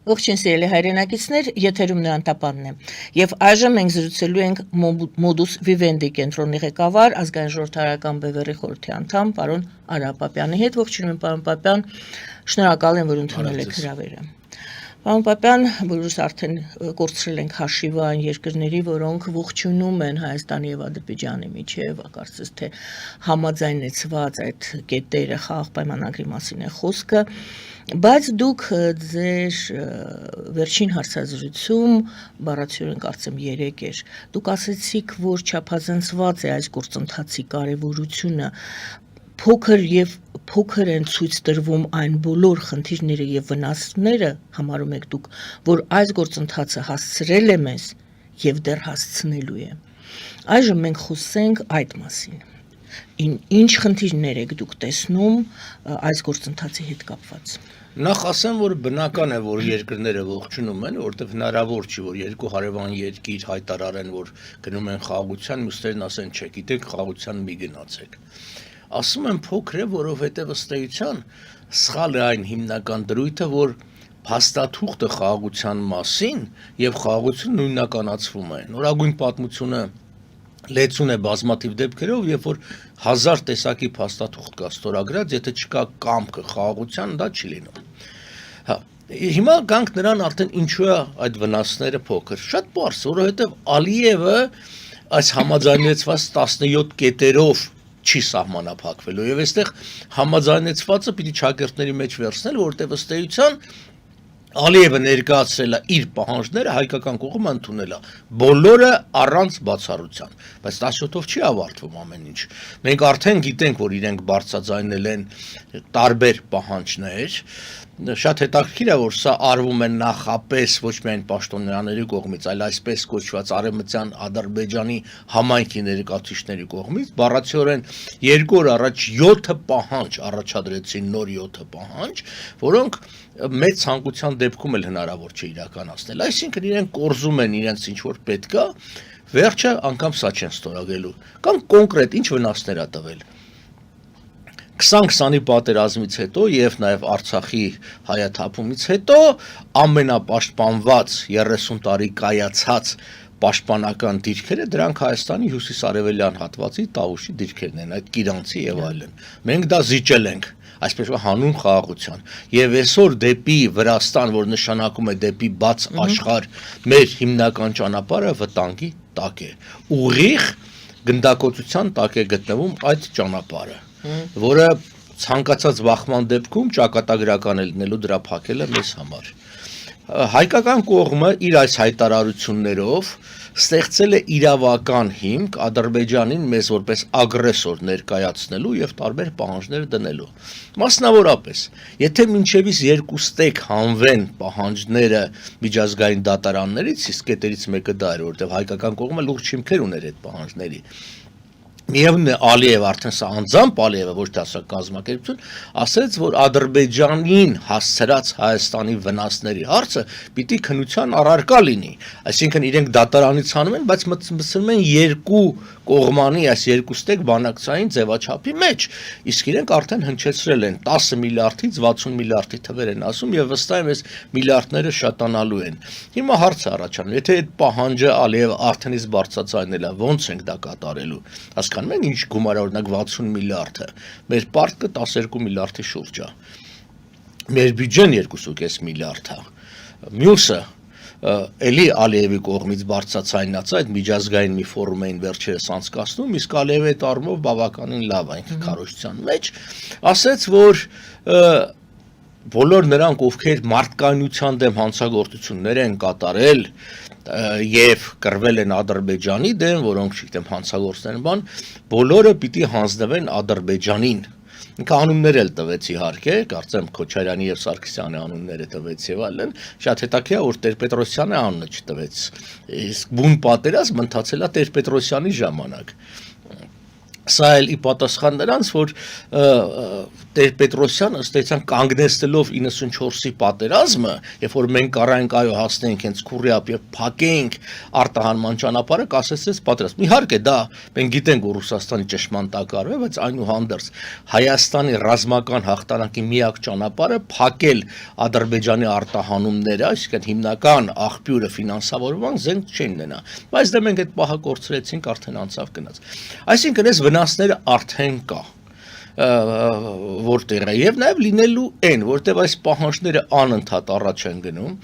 Ողջույն սիրելի հայրենակիցներ, եթերում Նորանտապանն է։ Եվ այժմ մենք զրուցելու ենք Modus Vivendi կենտրոնի ղեկավար, ազգային ժողովրդարական բևեռի խորհրդի անդամ պարոն Արա Պապյանի հետ։ Ողջունում եմ պարոն Պապյան, շնորհակալ եմ, որ ընդունել եք հրավերը։ Պարոն Պապյան, բոլորս արդեն կորցրել ենք հաշիվը այն երկրների, որոնք ողջունում են Հայաստանի եւ Ադրբեջանի միջև, կարծես թե համաձայնեցված այդ կետերը խաղաղ պայմանագրի մասին է խոսքը, բայց դուք ձեր վերջին հարցազրույցում բառացիորեն կարծեմ 3 էր, դուք ասացիք, որ չափազանցված է այս գործընթացի կարևորությունը, փոքր են ցույց տրվում այն բոլոր խնդիրները եւ վնասները, համարում եք դուք, որ այս գործընթացը հասցրել է մեզ եւ դեռ հասցնելու է։ Այժմ մենք խոսենք այդ մասին։ Ինչ խնդիրներ եք դուք տեսնում այս գործընթացի հետ կապված։ Նախ ասեմ, որ բնական է, որ երկրները ողջունում են, որտեղ հնարավոր չի, որ երկու հարևան երկիր հայտարարեն, որ գնում են խաղաղության, մյուսներն ասեն, չէ, գիտեք, խաղաղության մի գնացեք։ Ասում եմ փոքր է, որովհետև ըստ էության սխալ է այն հիմնական դրույթը, որ փաստաթուղթը խաղաղության մասին եւ խաղաղությունը նույնականացվում է։ Նորագույն պատմությունը լեցուն է բազմաթիվ դեպքերով, երբ որ 1000 տեսակի փաստաթուղթ կա ստորագրած, եթե չկա կամքը խաղաղության, դա չի լինում։ Հա, հիմա գանք նրան արդեն ինչու է այդ վնասները փոքր։ Շատ պարզ, որովհետև Ալիևը այս համաձայնեցված 17 կետերով չի սահմանափակվելու եւ այստեղ համաձայնեցվածը պիտի ճակերտների մեջ վերցնել, որտեղ ըստ էության Ալիևը ներկայացրել է իր պահանջները, հայկական կողմը ընդունել է բոլորը առանց բացառության, բայց 17-ով չի ավարտվում ամեն ինչ։ Մենք արդեն գիտենք, որ իրենք բարձրաձայնել են տարբեր պահանջներ, շատ հետաքրքիր է, որ սա արվում է նախապես ոչ միայն պաշտոնյաների կողմից, այլ այսպես կոչված արևմտյան Ադրբեջանի համայնքի ներկայացուցիչների կողմից, բառացիորեն 2 օր առաջ 7 պահանջ առաջադրեցին, նոր 7 պահանջ, որոնք մեծ ցանկության դեպքում էլ հնարավոր չէ իրականացնել։ Այսինքն իրենք կորզում են իրենց ինչ որ պետք է, վերջը անգամ սա չեն ստորագրելու։ Կամ կոնկրետ ինչ վնասներ է տվել։ 20-20-ի պատերազմից հետո եւ նաեւ Արցախի հայաթափումից հետո ամենապաշտպանված 30 տարի կայացած պաշտպանական դիրքերը դրանք Հայաստանի հյուսիսարևելյան հատվածի Տավուշի դիրքերն են, այդ Կիրանցի եւ այլն։ Մենք դա զիջել ենք, այսպես որ հանուն խաղաղության։ Եվ այսօր դեպի Վրաստան, որ նշանակում է դեպի բաց աշխարհ, մեր հիմնական ճանապարհը վտանգի տակ է։ Ուղիղ գնդակոծության տակ է գտնվում այդ ճանապարհը, որը ցանկացած վախման դեպքում ճակատագրական է լինելու դրա փակելը մեզ համար։ Հայկական կողմը իր այս հայտարարություններով ստեղծել է իրավական հիմք Ադրբեջանին մեզ որպես ագրեսոր ներկայացնելու եւ տարբեր պահանջներ դնելու։ Մասնավորապես, եթե մինչեւից 2 ստեկ հանվեն պահանջները միջազգային դատարաններից, իսկ կետերից մեկը դա էր, որտեղ հայկական կողմը լուրջ հիմքեր ուներ այդ պահանջների։ Միևնույն է Ալիևը արդեն սա անձամբ Ալիևը ոչ թե ասա կազմակերպություն ասաց, որ Ադրբեջանին հասցրած Հայաստանի վնասների հարցը պիտի քննության առարկա լինի, այսինքն իրենք դատարանից հանում են, բայց մտցնում են 2 կողմանի այս 2 ստեկ բանակցային ձևաչափի մեջ, իսկ իրենք արդեն հնչեցրել են 10 միլիարդից 60 միլիարդի թվեր են ասում եւ վստահ եմ այս միլիարդները շատանալու են։ Հիմա հարցը առաջանում, եթե այդ պահանջը Ալիևը արդեն իսկ բարձրացանել է, ոնց ենք դա կատարելու։ Հասկանում եք ինչ գումար օրինակ 60 միլիարդը, մեր պարտքը 12 միլիարդի շուրջ է։ Մեր բյուջեն 2.5 միլիարդ է։ Մյուսը էլի Ալիևի կողմից բարձրացայնած այդ միջազգային մի ֆորում էին վերջերս անցկացնում, իսկ Ալիևը այդ առումով բավականին լավ է քարոզության մեջ, ասաց, որ բոլոր նրանք, ովքեր մարդկայնության դեմ հանցագործություններ են կատարել եւ կռվել են Ադրբեջանի դեմ, որոնք չգիտեմ հանցագործներ են, բոլորը պիտի հանձնվեն Ադրբեջանին։ Ինքը անուններ էլ տվեց իհարկե, կարծեմ Քոչարյանի եւ Սարգսյանի անունները տվեց եւ այլն, շատ հետաքրքիր է, որ Տեր-Պետրոսյանի անունը չտվեց։ Իսկ բուն պատերազմ ընթացել է Տեր-Պետրոսյանի ժամանակ։ Սա էլ ի պատասխան նրանց, որ Տեր-Պետրոսյանը ըստ էության կանգնեցնելով 94-ի պատերազմը, երբ որ մենք առանք այո հասնենք հենց Քուրիապ եւ փակենք արտահանման ճանապարհը, կասեցեց պատերազմ։ Իհարկե դա մենք գիտենք, որ Ռուսաստանի ճշմարտ տակարը է, բայց այնուհանդերձ Հայաստանի ռազմական հաղթանակի միակ ճանապարհը փակել Ադրբեջանի արտահանումները, այսինքն հիմնական աղբյուրը ֆինանսավորման զենք չեն ունենա։ Բայց դա մենք այդ պահը կորցրեցինք, արդեն անցավ գնաց։ Այսինքն այս վնասները արդեն կա որտեղ է եւ նաեւ լինելու են, որտեղ այս պահանջները անընդհատ առաջ են գնում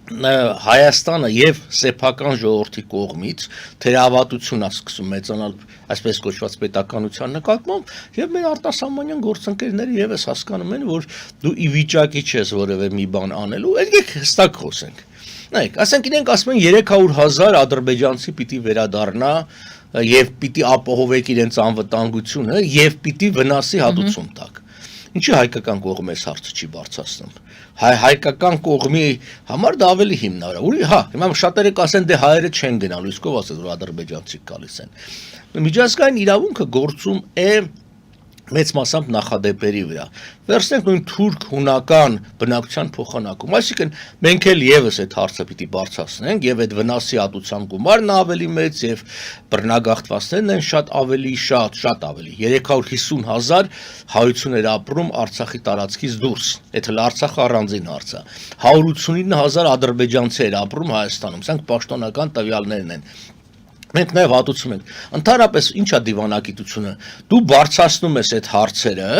Հայաստանը եւ սեփական ժողովրդի կողմից թերավատություն է սկսում մեծանալ այսպես կոչված պետականության նկատմամբ եւ մեր արտասահմանյան գործընկերները եւս հասկանում են, որ դու ի վիճակի չես որևէ մի բան անելու, եկեք հստակ խոսենք։ Նայեք, ասենք իրենք ասում են 300,000 ադրբեջանցի պիտի վերադառնա եւ պիտի ապահովեք իրենց անվտանգությունը եւ պիտի վնասի հատուցում տակ։ Ինչի հայկական կողմը այս հարցը չի բարձրացնում։ Հայկական կողմի համար դա ավելի հիմնավոր է։ Հիմա շատերը կասեն դե հայերը չեն գնալու, իսկ ով ասեց որ ադրբեջանցիք գալիս են։ Միջազգային իրավունքը գործում է մեծ մասամբ նախադեպերի վրա։ Վերցնենք նույն թուրք-հունական բնակչության փոխանակում, այսինքն մենք էլ եւս այդ հարցը պիտի բարձրացնենք եւ այդ վնասի հատուցան գումարն ավելի մեծ եւ բռնագաղթվածներն են շատ ավելի 350,000 հայություններ ապրում Արցախի տարածքից դուրս։ Այդ հենց Արցախը առանձին հարց է։ 189,000 ադրբեջանցիներ ապրում Հայաստանում, սրանք պաշտոնական տվյալներն են։ Մենք նաև հատուցում ենք, ընդհանրապես ինչա դիվանագիտությունը, դու բարձրացնում ես այդ հարցերը,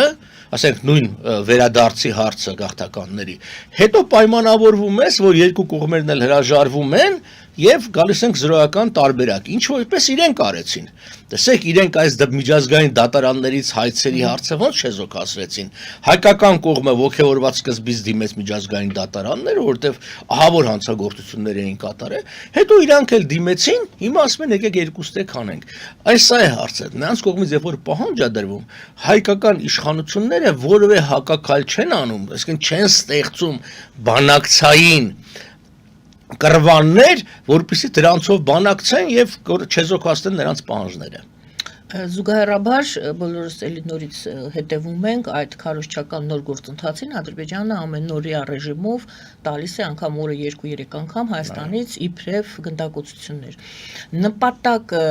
ասենք նույն վերադարձի հարցը գաղթականների, հետո պայմանավորվում ես, որ երկու կողմերն էլ հրաժարվում են եւ գալիս ենք զրոյական տարբերակ, ինչ որպես իրենք արեցին։ Տեսեք, իրենք այս միջազգային դատարաններից հայցերի հարցը ոնց չեզոքացրեցին։ Հայկական կողմը ողջավորված սկզբից դիմեց միջազգային դատարանները, որտեվ ահավոր հանցագործություններ էին կատարել, հետո իրանք էլ դիմեցին, հիմա ասում են եկեք երկուստեք անենք։ Այս սա է հարցը։ Նրանց կողմից երբ որ պահանջ է դրվում, հայկական իշխանությունները որևէ հակակալ չեն անում, այսինքն չեն ստեղծում բանակցային կրվաններ, որպեսզի դրանցով բանակցեն եւ չեզոքացնեն նրանց պահանջները։ Զուգահեռաբար բոլորս էլի նորից հետևում ենք այդ քարոզչական նոր գործընթացին, Ադրբեջանը ամեն նորիա ռեժիմով տալիս է անգամ օրը 2-3 անգամ Հայաստանից իբրև գնդակոծություններ։ Նպատակը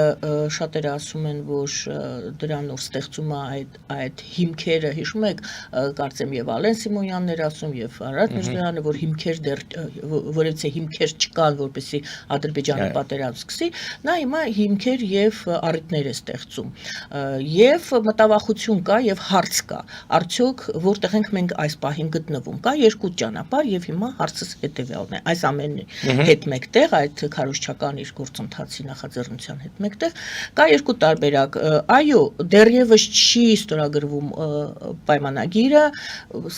շատերը ասում են, որ դրանով ստեղծում է այդ հիմքերը, հիշում եք, կարծեմ եւ Ալեն Սիմոնյանն էր ասում եւ Արադ Միրզոյանը, որ հիմքեր դեռ որևէ հիմքեր չկան, որպեսզի Ադրբեջանը պատերազմ սկսի, նա հիմա հիմքեր եւ առիթներ է ստեղծում։ Եվ մտավախություն կա եւ հարց կա, արդյոք որտեղ ենք մենք այս պահին գտնվում, կա երկու ճանապարհ եւ հիմա հարցս հետեւյալն է, այս ամենի հետ մեկտեղ, այդ քարոզչական իր գործընթացի նախաձեռնության հետ մեկտեղ կա երկու տարբերակ, այո, դեռևս չի ստորագրվում պայմանագիրը,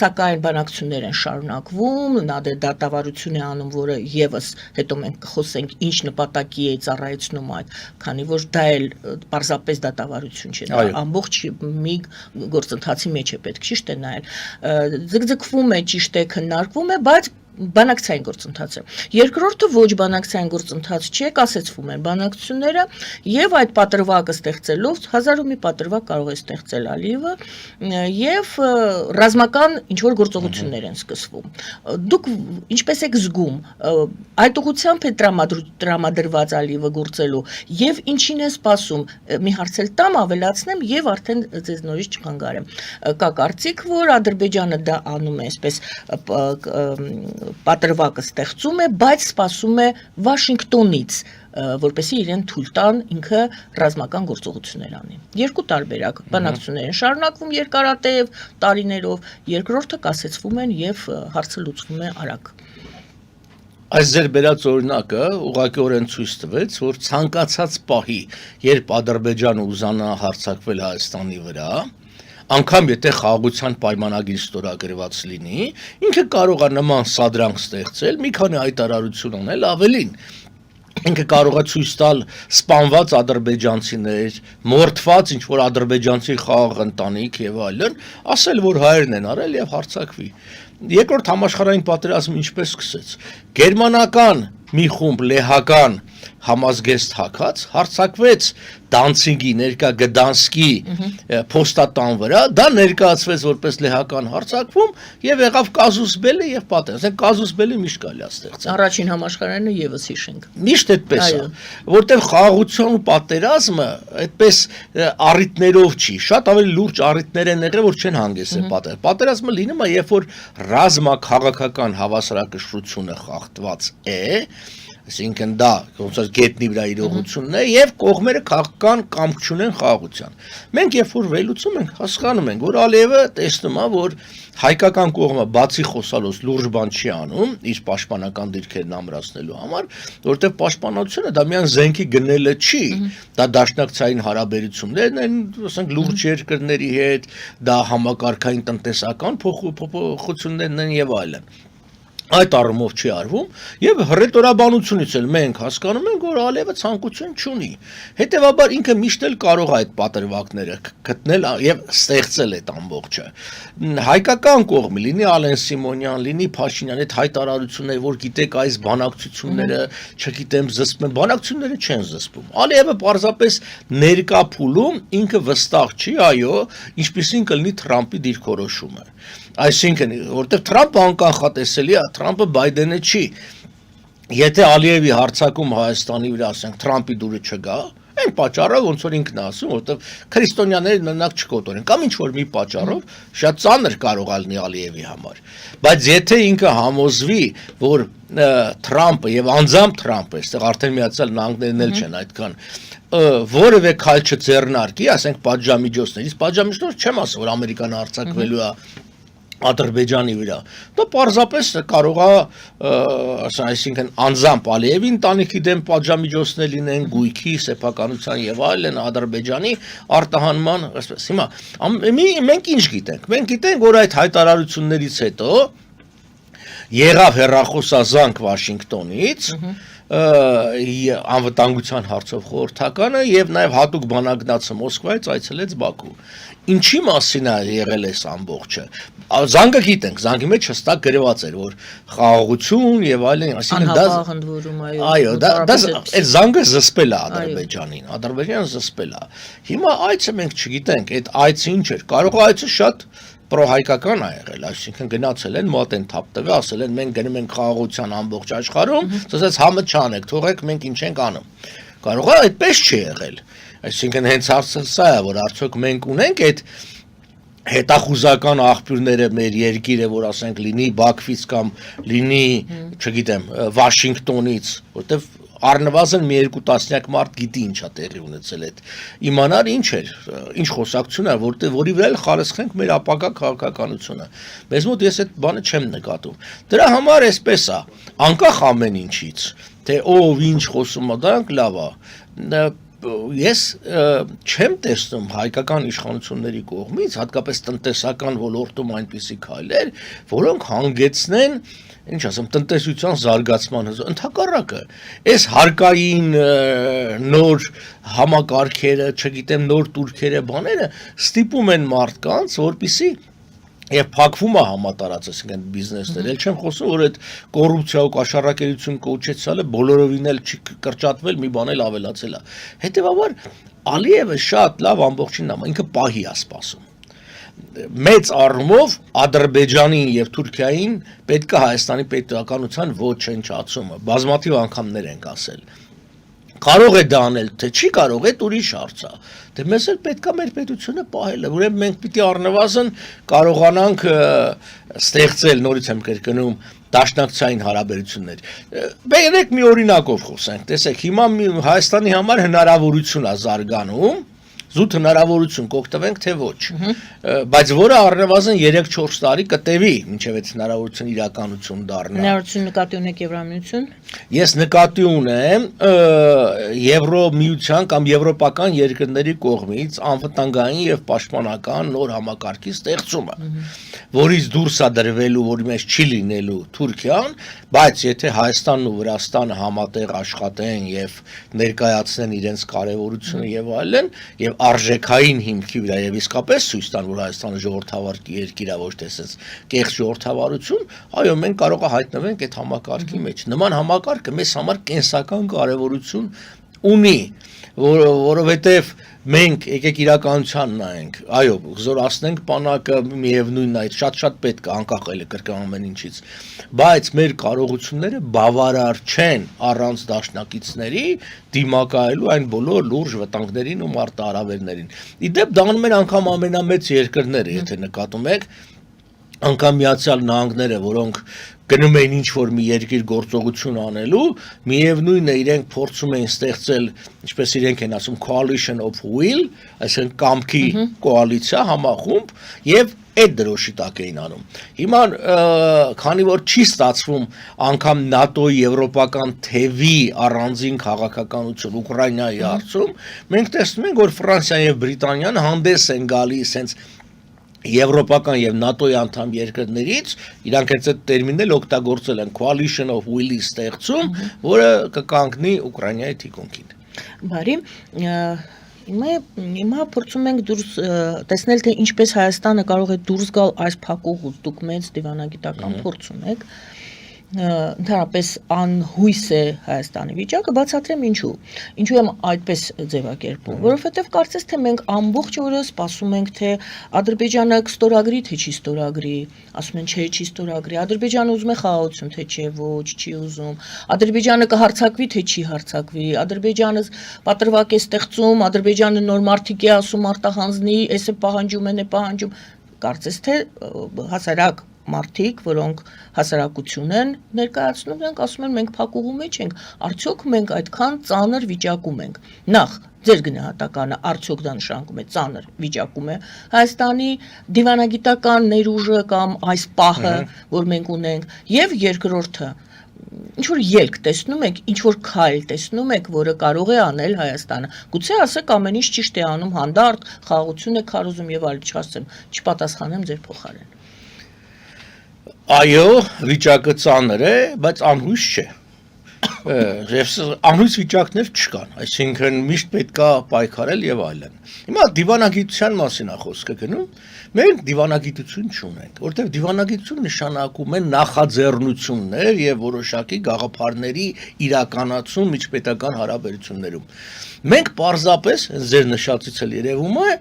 սակայն բանակցություններ են շարունակվում, նա դատավարություն է անում, որը եւս հետո մենք կխոսենք ինչ նպատակի է ծառայեցնում այդ, քանի որ դա էլ պարզապես դատավարություն չէ, դա ամբողջ մի գործընթացի մեջ է պետք ճիշտ է նայել, ձգձգվում է, ճիշտ է, քննարկվում է, բայց բանակցային գործընթաց է։ Երկրորդը ոչ բանակցային գործընթաց չէ, կասեցվում են բանակցությունները եւ այդ պատրվակը ստեղծելով 1000 ու մի պատրվակ կարող է ստեղծել Ալիևը եւ ռազմական ինչ որ գործողություններ են սկսվում։ Դուք ինչպես եք զգում այդ ուղղությամբ է տրամադրված Ալիևը գործելու եւ ինչին է սպասում։ Մի հարց էլ տամ ավելացնեմ եւ արդեն ձեզ նորից չխանգարեմ։ Կա կարծիք, որ Ադրբեջանը դա անում է այսպես պատրվակը ստեղծում է, բայց սպասում է Վաշինգտոնից, որպեսզի իրեն թույլ տան ինքը ռազմական գործողություններ անի։ Երկու տարբերակ, բանակցություններ են շարունակվում երկարատև տարիներով, երկրորդը կասեցվում են եւ հարցը լուծվում է արագ։ Այս ձեր բերած օրինակը ուղղակիորեն ցույց տվեց, որ ցանկացած պահի, երբ Ադրբեջանը ուզանա հարձակվել Հայաստանի վրա, անգամ եթե խաղաղության պայմանագիր ստորագրված լինի, ինքը կարող է նման սադրանք ստեղծել, մի քանի հայտարարություն անել ավելին։ Ինքը կարող է ցույց տալ սպանված ադրբեջանցիներ, մորթված ինչ որ ադրբեջանցի խաղաղ ընտանիք եւ այլն, ասել որ հայերն են արել եւ հարձակվի։ Երկրորդ համաշխարհային պատերազմը ինչպես սկսեց։ Գերմանական մի խումբ լեհական համազգեստ հակած հարձակվեց Դանցիգի, ներկա Գդանսկի փոստատան վրա, դա ներկայացվեց որպես լեհական հարձակվում եւ եղավ կազուս բելի եւ պատերազմ։ Ասենք կազուս բելի միշտ կարելի է ստեղծել։ Առաջին համաշխարհայինը եւս հիշենք։ Միշտ այդպես է, որտեղ խաղաղության ու պատերազմը այդպես առիթներով չի, շատ ավելի լուրջ առիթներ են եղել, որ չեն հանգեցել պատերազմ։ Պատերազմը լինում է, երբ որ ռազմաքաղաքական հավասարակշռությունը խախտված է, այսինքն դա ոնց որ գետնի վրա իրողությունն է եւ կողմերը քաղաքական կամք չունեն խաղաղության։ Մենք երբ որ վերլուծում ենք, հասկանում ենք, որ Ալիևը տեսնում է, որ հայկական կողմը բացի խոսալուց լուրջ բան չի անում իր պաշտպանական դիրքերն ամրացնելու համար, որովհետեւ պաշտպանությունը դա միայն զենքի գնելը չի, դա դաշնակցային հարաբերություններն են, ասենք լուրջ երկրների հետ, դա համակարգային տնտեսական փոփոխություններն են եւ այլն։ Այդ առումով չի արվում եւ հռետորաբանությունից էլ մենք հասկանում ենք, որ Ալիևը ցանկություն չունի։ Հետևաբար ինքը միշտ էլ կարող է այդ պատրվակները գտնել եւ ստեղծել այդ ամբողջը։ Հայկական կողմը լինի Ալեն Սիմոնյան, լինի Փաշինյան, այդ հայտարարությունները, որ գիտեք այս բանակցությունները, չգիտեմ, զսպում են, բանակցությունները չեն զսպում։ Ալիևը պարզապես ներկա փուլում ինքը վստահ չի, այո, ինչպեսին կլինի Թրամփի դիրքորոշումը։ Այսինքն, որտեղ Թրամփը անկանխատեսելի է, Թրամփը Բայդենը չի։ Եթե Ալիևի հարձակում Հայաստանի վրա, ասենք, Թրամփի դուրը չգա, այն պատճառով ոնց որ ինքն ասում, որտեղ քրիստոնյաները մենակ չկոտորեն, կամ ինչ որ մի պատճառով շատ ծանր կարող է լինի Ալիևի համար։ Բայց եթե ինքը համոզվի, որ Թրամփը եւ անձամբ Թրամփը, այստեղ արդեն Միացյալ Նահանգներն էլ չեն այդքան որևէ քայլ չձեռնարկի, ասենք պատժամիջոցներից, պատժամիջոցներ չեմ ասում, որ Ամերիկան հարձակվելու է Ադրբեջանի վրա, դա պարզապես կարող է, այսինքն անձամբ Ալիևի ընտանիքի դեմ պատժամիջոցներ լինեն, գույքի, սեփականության եւ այլն Ադրբեջանի արտահանման, այսպես։ Հիմա մենք ինչ գիտենք։ Մենք գիտենք, որ այդ հայտարարություններից հետո եղավ հեռախոսազանգ Վաշինգտոնից անվտանգության հարցով խորհրդականը եւ նաեւ հատուկ բանագնացը Մոսկվայից այցելեց Բաքու։ Ինչի մասին է եղել այս ամբողջը։ Զանգը գիտենք, զանգի մեջ հստակ գրված էր, որ խաղաղություն եւ այլն, այսինքն դա հանդուրում, այո, դա այդ զանգը զսպել է Ադրբեջանին, Ադրբեջանը զսպել է։ Հիմա այցը մենք չգիտենք, այդ այցը ինչ էր։ Կարող է այցը շատ պրոհայկական է եղել, այսինքն գնացել են, մոտ են թափ տվել, ասել են մենք գնում ենք խաղաղության ամբողջ աշխարհում, ասած համը չանեք, թողեք մենք ինչ ենք անում։ Կարող է այդպես չի եղել։ Այսինքն հենց հարցը սա է, որ արդյոք մենք ունենք այդ հետախուզական աղբյուրները մեր երկիրը, որ ասենք լինի Բաքվից կամ լինի, չգիտեմ, Վաշինգտոնից, որտեվ առնվազն մի երկու տասնյակ մարդ գիտի ինչա տեղի ունեցել այդ իմանալ ինչ էր, ինչ խոսակցություն է, որի վրա էլ խարսխենք մեր ապագա քաղաքականությունը։ Մեզ մոտ ես այդ բանը չեմ նկատում։ Դրա համար էսպես է, անկախ ամեն ինչից, թե ով ինչ խոսում է, դրանք լավ է։ Ես չեմ տեսնում հայկական իշխանությունների կողմից, հատկապես տնտեսական ոլորտում այնպիսի քայլեր, որոնք հանգեցնեն ինչ ասեմ, տնտեսության զարգացման ընդհակառակը, այս հարկային նոր համակարգերը, չգիտեմ, նոր տուրքերը, բաները ստիպում են մարդկանց, որպեսզի եւ փակվում է համատարած, այսինքն բիզնեսներ, ել չեմ խոսում, որ այդ կոռուպցիա ու կաշառակերություն կոչեցյալը բոլորովին էլ չի կրճատվել, մի բան էլ ավելացել է։ Հետևաբար Ալիևը շատ լավ ամբողջին նամա, ինքը պահի է սպասում։ Մեծ առումով Ադրբեջանին եւ Թուրքիային պետք է Հայաստանի պետականության ոչնչացումը, բազմաթիվ անգամներ ենք ասել։ Կարող է դա անել, թե չի կարող, այդ ուրիշ հարց է։ Դե մեզ էլ պետք է մեր պետությունը պահելը, ուրեմն մենք պիտի առնվազն կարողանանք ստեղծել, նորից եմ կրկնում, դաշնակցային հարաբերություններ։ Բերեք մի օրինակով խոսենք, տեսեք, հիմա Հայաստանի համար հնարավորություն է զարգանում, զուտ հնարավորություն կօգտվենք, թե ոչ, բայց որը առնվազն 3-4 տարի կտևի, մինչև այդ հնարավորություն իրականություն դառնա։ Հնարավորություն նկատի ունեք Եվրամիություն։ Ես նկատի ունեմ Եվրոմիության կամ եվրոպական երկրների կողմից անվտանգային եւ պաշտպանական նոր համակարգի ստեղծումը, որից դուրս է դրվելու, որի մեջ չի լինելու Թուրքիան, բայց եթե Հայաստանն ու Վրաստանը համատեղ աշխատեն եւ ներկայացնեն իրենց կարեւորությունը եւ այլն, եւ արժեքային հիմքի վրա եւ իսկապես ցույց տան, որ Հայաստանը ժողովրդավար երկիր է, ոչ թե կեղծ ժողովրդավարություն, այո, մենք կարող է հայտնվենք այդ համակարգի մեջ։ Նման համակարգը մեզ համար կենսական կարևորություն ունի, որովհետև մենք եկեք իրականության նայենք, այո, զորացնենք բանակը միևնույնն է, շատ պետք է անկախ կրկին ամեն ինչից, բայց մեր կարողությունները բավարար չեն առանց դաշնակիցների դիմակայելու այն բոլոր լուրջ վտանգներին ու մարտահրավերներին։ Իդեպ դա անում են անգամ ամենամեծ երկրները, եթե նկատում եք, անգամ Միացյալ Նահանգները, որոնք գնում էին ինչ-որ մի երկիր գործողություն անելու, միևնույնն է իրենք փորձում էին ստեղծել, ինչպես իրենք են ասում, coalition of will, այսինքն կամքի կոալիցիա, համախումբ, եւ այդ դրոշի տակ էին անում։ Հիմա քանի որ չի ստացվում անգամ ՆԱՏՕ-ի եվրոպական թևի առանձին քաղաքականություն Ուկրաինայի հարցում, մենք տեսնում ենք, որ Ֆրանսիան եւ Բրիտանիան հանդես են գալիս հենց եվրոպական եւ ՆԱՏՕ-ի անդամ երկրներից, իրանք այդ տերմինն էլ օգտագործել են coalition of will-ի ստեղծում, որը կկանգնի Ուկրաինայի թիկունքին։ Բարի, հիմա փորձում ենք դուրս տեսնել, թե ինչպես Հայաստանը կարող է դուրս գալ այս փակուղուց, դուք մեծ դիվանագիտական փորձ ունեք, ընդհանրապես անհույս է Հայաստանի վիճակը, բացատրեմ ինչու եմ այդպես ձևակերպում, որովհետև կարծես թե մենք ամբողջ օրը սպասում ենք, թե Ադրբեջանը կստորագրի, թե չի ստորագրի, ասում են չէ, չի ստորագրի, Ադրբեջանը ուզում է խաղաղություն, թե չէ, ոչ, չի ուզում, Ադրբեջանը կհարձակվի, թե չի հարձակվի, Ադրբեջանը պատրվակ է ստեղծում, Ադրբեջանը նոր մարդիկ է ասում արտահանձնի, էս է պահանջում, կարծես թե հասարակ մարդիկ, որոնք հասարակություն են ներկայացնում, նրանք ասում են մենք փակուղու մեջ ենք, արդյոք մենք այդքան ծանր վիճակում ենք։ Նախ ձեր գնահատականը արդյոք դա նշանակում է ծանր վիճակում է Հայաստանի դիվանագիտական ներուժը կամ այս պահը, որ մենք ունենք, եւ երկրորդը ինչ որ ելք տեսնում եք, ինչ որ քայլ տեսնում եք, որը կարող է անել Հայաստանը։ Գուցե ասեք ամեն ինչ ճիշտ է անում, հանդարտ, խաղաղություն է քարոզում եւ այլ, չասեմ, չպատասխանեմ ձեր փոխարեն։ Այո, վիճակը ծանր է, բայց անհույս չէ։ Անհույս վիճակներ չկան, այսինքն միշտ պետք է պայքարել եւ այլն։ Հիմա դիվանագիտության մասին է խոսքը գնում, մենք դիվանագիտություն չունենք, որտեղ դիվանագիտություն նշանակում է նախաձեռնություններ եւ որոշակի գաղափարների իրականացում միջպետական հարաբերություններում։ Մենք պարզապես, ձեր նշածից էլ երևում է,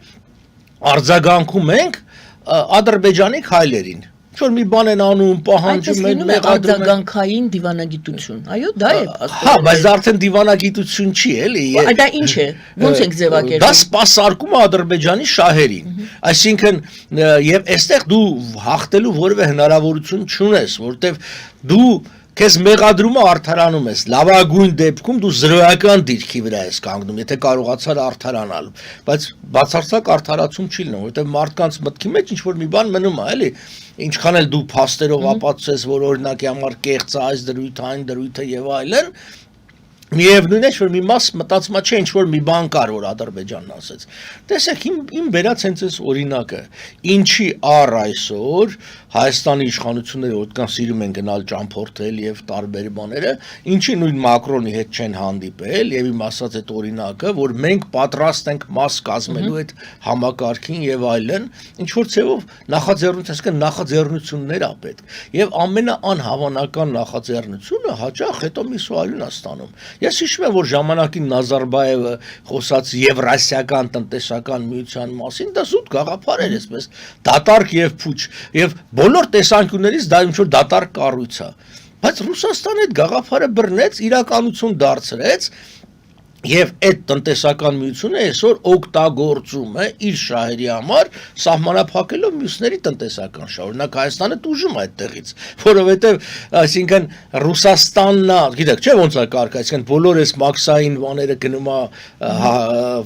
արձագանքում ենք Ադրբեջանի քայլերին։ Ինչ-որ մի բան են անում, պահանջում են, մեղադրում են արձագանքային դիվանագիտություն։ Այո, դա է Հա, բայց դա արդեն դիվանագիտություն չի, էլի։ Դա ինչ է։ Ոնց եք ձևակերպում։ Դա սպասարկում է Ադրբեջանի շահերին։ Այսինքն, եւ այստեղ դու հաղթելու որևէ հնարավորություն չունես, որտեվ դու քեզ մեղադրումը արդարանում ես, լավագույն դեպքում դու զրոյական դիրքի վրա ես կանգնում, եթե կարողացար արդարանալ, բայց բացարձակ արդարացում չի լինում, որովհետև մարդկանց մտքի մեջ ինչ-որ մի բան մնում է, էլի, ինչքան էլ դու փաստերով ապացուցես, որ օրինակի համար կեղծ է այս դրույթը, այն դրույթը եւ այլն, միևնույն է, որ մի մաս մտածում է, չէ, ինչ-որ մի բան կար, որ Ադրբեջանն ասեց։ Տեսեք, իմ վերած հենց այս օրինակը, ինչի առ այսօր Հայաստանի իշխանությունները որքան սիրում են գնալ ճամփորդել եւ տարբեր բաները, ինչի նույն Մակրոնի հետ չեն հանդիպել եւ իմ ասած այդ օրինակը, որ մենք պատրաստ ենք մաս կազմելու այդ համակարգին եւ այլն, ինչ որ ցեվով նախաձեռնություններ ա պետք եւ ամենաանհավանական նախաձեռնությունը հաճախ հետո մի սուալին է ստանում։ Ես հիշում եմ, որ ժամանակին Նազարբաևը խոսած Եվրասիական տնտեսական միության մասին, դա զուտ գաղափար էր, այսպես դատարկ եւ փուչ եւ բոլոր տեսանկյուններից դա ինչ որ դատարկ կառույց է, բայց Ռուսաստանը այդ գաղափարը բռնեց, իրականություն դարձրեց եւ այդ տնտեսական միությունը այսօր օգտագործում է իր շահերի համար սահմանափակելով մյուսների տնտեսական շահ։ Օրինակ Հայաստանը տուժում է այդտեղից, որովհետեւ այսինքն Ռուսաստանն, գիտեք, չէ՞ ոնց է կարգ, այսինքն բոլոր այս մաքսային բաները գնում է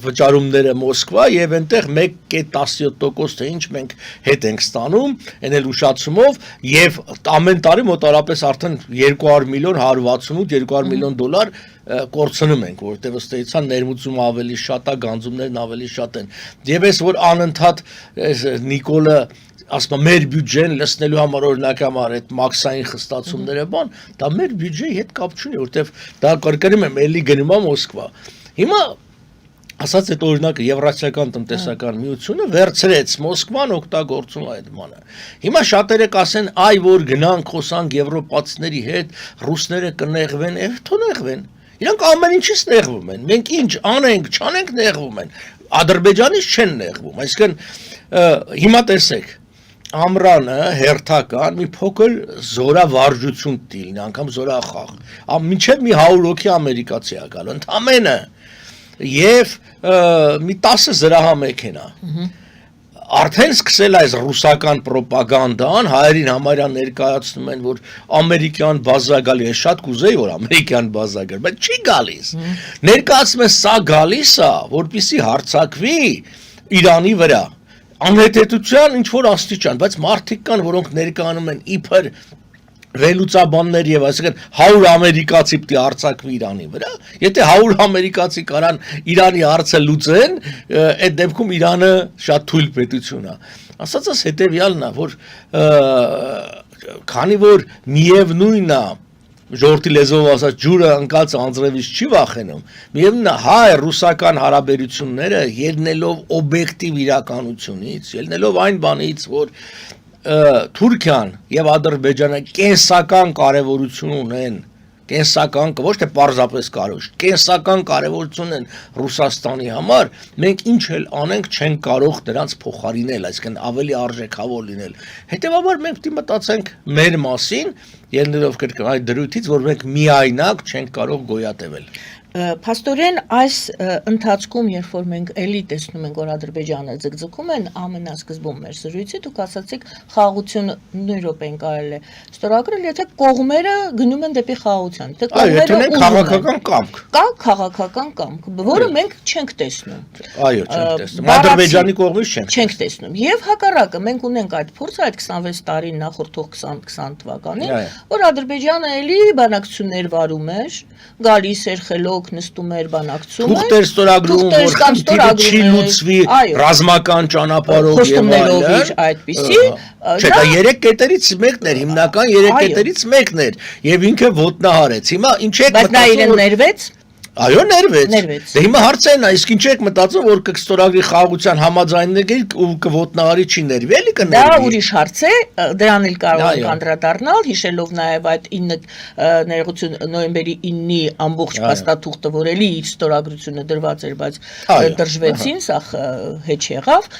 վճարումները Մոսկվա եւ այնտեղ 1.17% թե ինչ մենք հետ ենք ստանում, այն էլ ուշացումով եւ ամեն տարի մոտարապես արդեն 200 միլիոն 168-200 միլիոն դոլար կորցնում ենք, որտեղ ըստեյցան ներմուծումը ավելի շատ է, գանձումներն ավելի շատ են։ Եվ այս որ անընդհատ Նիկոլը ասում է մեր բյուջեն լցնելու համար օրինակ համար այդ մաքսային խստացումները բան, դա մեր բյուջեի հետ կապ չունի, որտեղ դա կրկնում եմ, էլի գնում է Մոսկվա։ Հիմա ասած այդ օրինակը Եվրասիական տնտեսական միությունը վերցրեց Մոսկվան օգտագործում այդ բանը։ Հիմա շատերը կասեն, այ որ գնանք խոսանք եվրոպացիների հետ, ռուսները կնեղվեն, թողնեղվեն։ Իրանք ամեն ինչից նեղվում են։ Մենք ինչ անենք, չանենք նեղվում են։ Ադրբեջանից չեն նեղվում։ Այսինքն հիմա տեսեք Ամրանը հերթական մի փոքր զորավարժություն դիլնի, անգամ զորախաղ։ Մինչև մի 100 հոգի ամերիկացի է գալ, ընդամենը եւ մի 10 զրահամեքենա։ Արդեն սկսել այս ռուսական ռոպագանդան հայերին համարյա ներկայացնում են, որ ամերիկյան բազա գալի է, շատ կուզեի, որ ամերիկյան բազա գար, բայց չի գալիս։ Ներկայացնում են սա գալիս է, որպեսզի հարձակվի Իրանի վրա։ Անհետեթության ինչ որ աստիճան, բայց մարդիկ կան, որոնք ներկայանում են իբր վերլուծաբաններ եւ այսինքն 100 ամերիկացի պիտի արձակվի Իրանի վրա, եթե 100 ամերիկացի կարան Իրանի հարցը լուծեն, այդ դեպքում Իրանը շատ թույլ պետություն է։ Ասածս հետեւյալն է, որ քանի որ միևնույնն է ժողովրդի լեզվով ասած ջուրը ընկած անձրևից չի վախենում, միևնույնն է հայ-ռուսական հարաբերությունները ելնելով օբյեկտիվ իրականությունից, ելնելով այն բանից, որ Թուրքիան եւ Ադրբեջանը կենսական կարեւորություն ունեն, կենսական, ոչ թե պարզապես կարևոր, կենսական կարևորություն են Ռուսաստանի համար, մենք ինչ էլ անենք չենք կարող դրանց փոխարինել, այսինքն ավելի արժեքավոր լինել։ Հետևաբար մենք պիտի մտածենք մեր մասին, ելնելով կրկին այդ դրույթից, որ մենք միայնակ չենք կարող գոյատևել։ Փաստորեն այս ընթացքում, երբ որ մենք էլի տեսնում ենք, որ Ադրբեջանը ձգձգում են, ամենասկզբում մեր զրույցի դուք ասացիք խաղաղություն նույն րոպեին կարելի է ստորագրել, եթե կողմերը գնում են դեպի խաղաղության, թե կողմերը քաղաքական կամք։ Կա քաղաքական կամք, որը մենք չենք տեսնում։ Այո, չենք տեսնում։ Ադրբեջանի կողմից չենք տեսնում։ Եվ հակառակը մենք ունենք այդ փորձը այդ 26 տարին նախորդող 20 թվականին, որ Ադրբեջանը էլի բանակցություններ վարում էր, գալիս էր խելոք նստում էր բանակցում էր, թուղթեր ստորագրում, որ խնդիրը չի լուծվի ռազմական ճանապարհով եւ այլն, այդպիսի, չէ, դա 3 կետերից մեկն էր, հիմնական 3 կետերից մեկն էր, եւ ինքը ոտնահարեց։ Հիմա ինչ եք մտածում, բայց նա իրեն ներվեց։ Այո, ներվեց։ Դե հիմա հարցն է, իսկ ինչ եք մտածում, որ կստորագրի խաղաղության համաձայնների ու կոտնահարի չի ներվի, էլի կներվի։ Դա ուրիշ հարց է, դրան էլ կարող ենք անդրադառնալ, հիշելով նաև այդ 9 ներողություն նոյեմբերի 9-ի ամբողջ փաստաթուղթը, որ էլի իր ստորագրությունը դրված էր, բայց դրժվեցին, սա հեչ եղավ։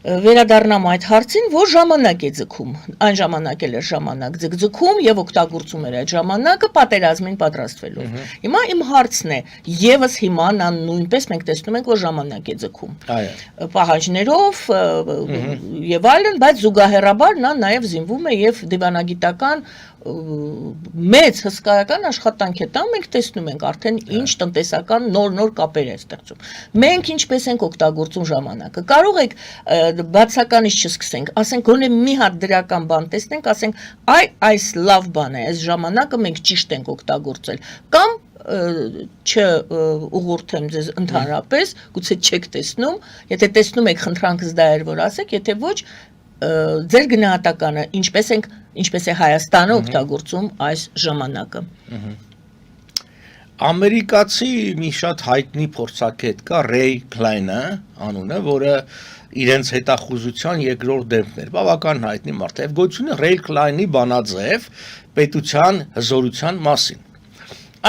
Վերադառնամ այդ հարցին, որ ժամանակ է ձգում, այն ժամանակ էլ էր ժամանակ ձգձգում եւ օգտագործում էր այդ ժամանակը պատերազմին պատրաստվելով։ Հիմա իմ հարցն է, եւս հիմա նա նույնպես մենք տեսնում ենք, որ ժամանակ է ձգում։ Պահանջներով եւ այլն, բայց զուգահեռաբար նա նաեւ զինվում է եւ դիվանագիտական մեծ հսկայական աշխատանք է տա, մենք տեսնում ենք արդեն ինչ տնտեսական նոր կապեր է ստեղծում։ Մենք ինչպես ենք օգտագործում ժամանակը։ Կարող եք բացականից չսկսենք, ասենք գոնե մի հատ դրական բան տեսնենք, ասենք այս լավ բան է, այս ժամանակը մենք ճիշտ ենք օգտագործել, կամ չուղղորդեմ ձեզ ընդհանրապես, գուցե չեք տեսնում, եթե տեսնում եք խնդրանքս դա էր, որ ասեք, եթե ոչ ձեր գնահատականը ինչպես է Հայաստանը օգտագործում այս ժամանակը։ Ամերիկացի մի շատ հայտնի փորձագետ կա Ռեյ Քլայնը անունը, որը իրենց հետախուզության երկրորդ դեմքն էր, բավական հայտնի մարդ է, եւ գոյությունը Ռեյ Քլայնի բանաձև պետության հզորության մասին։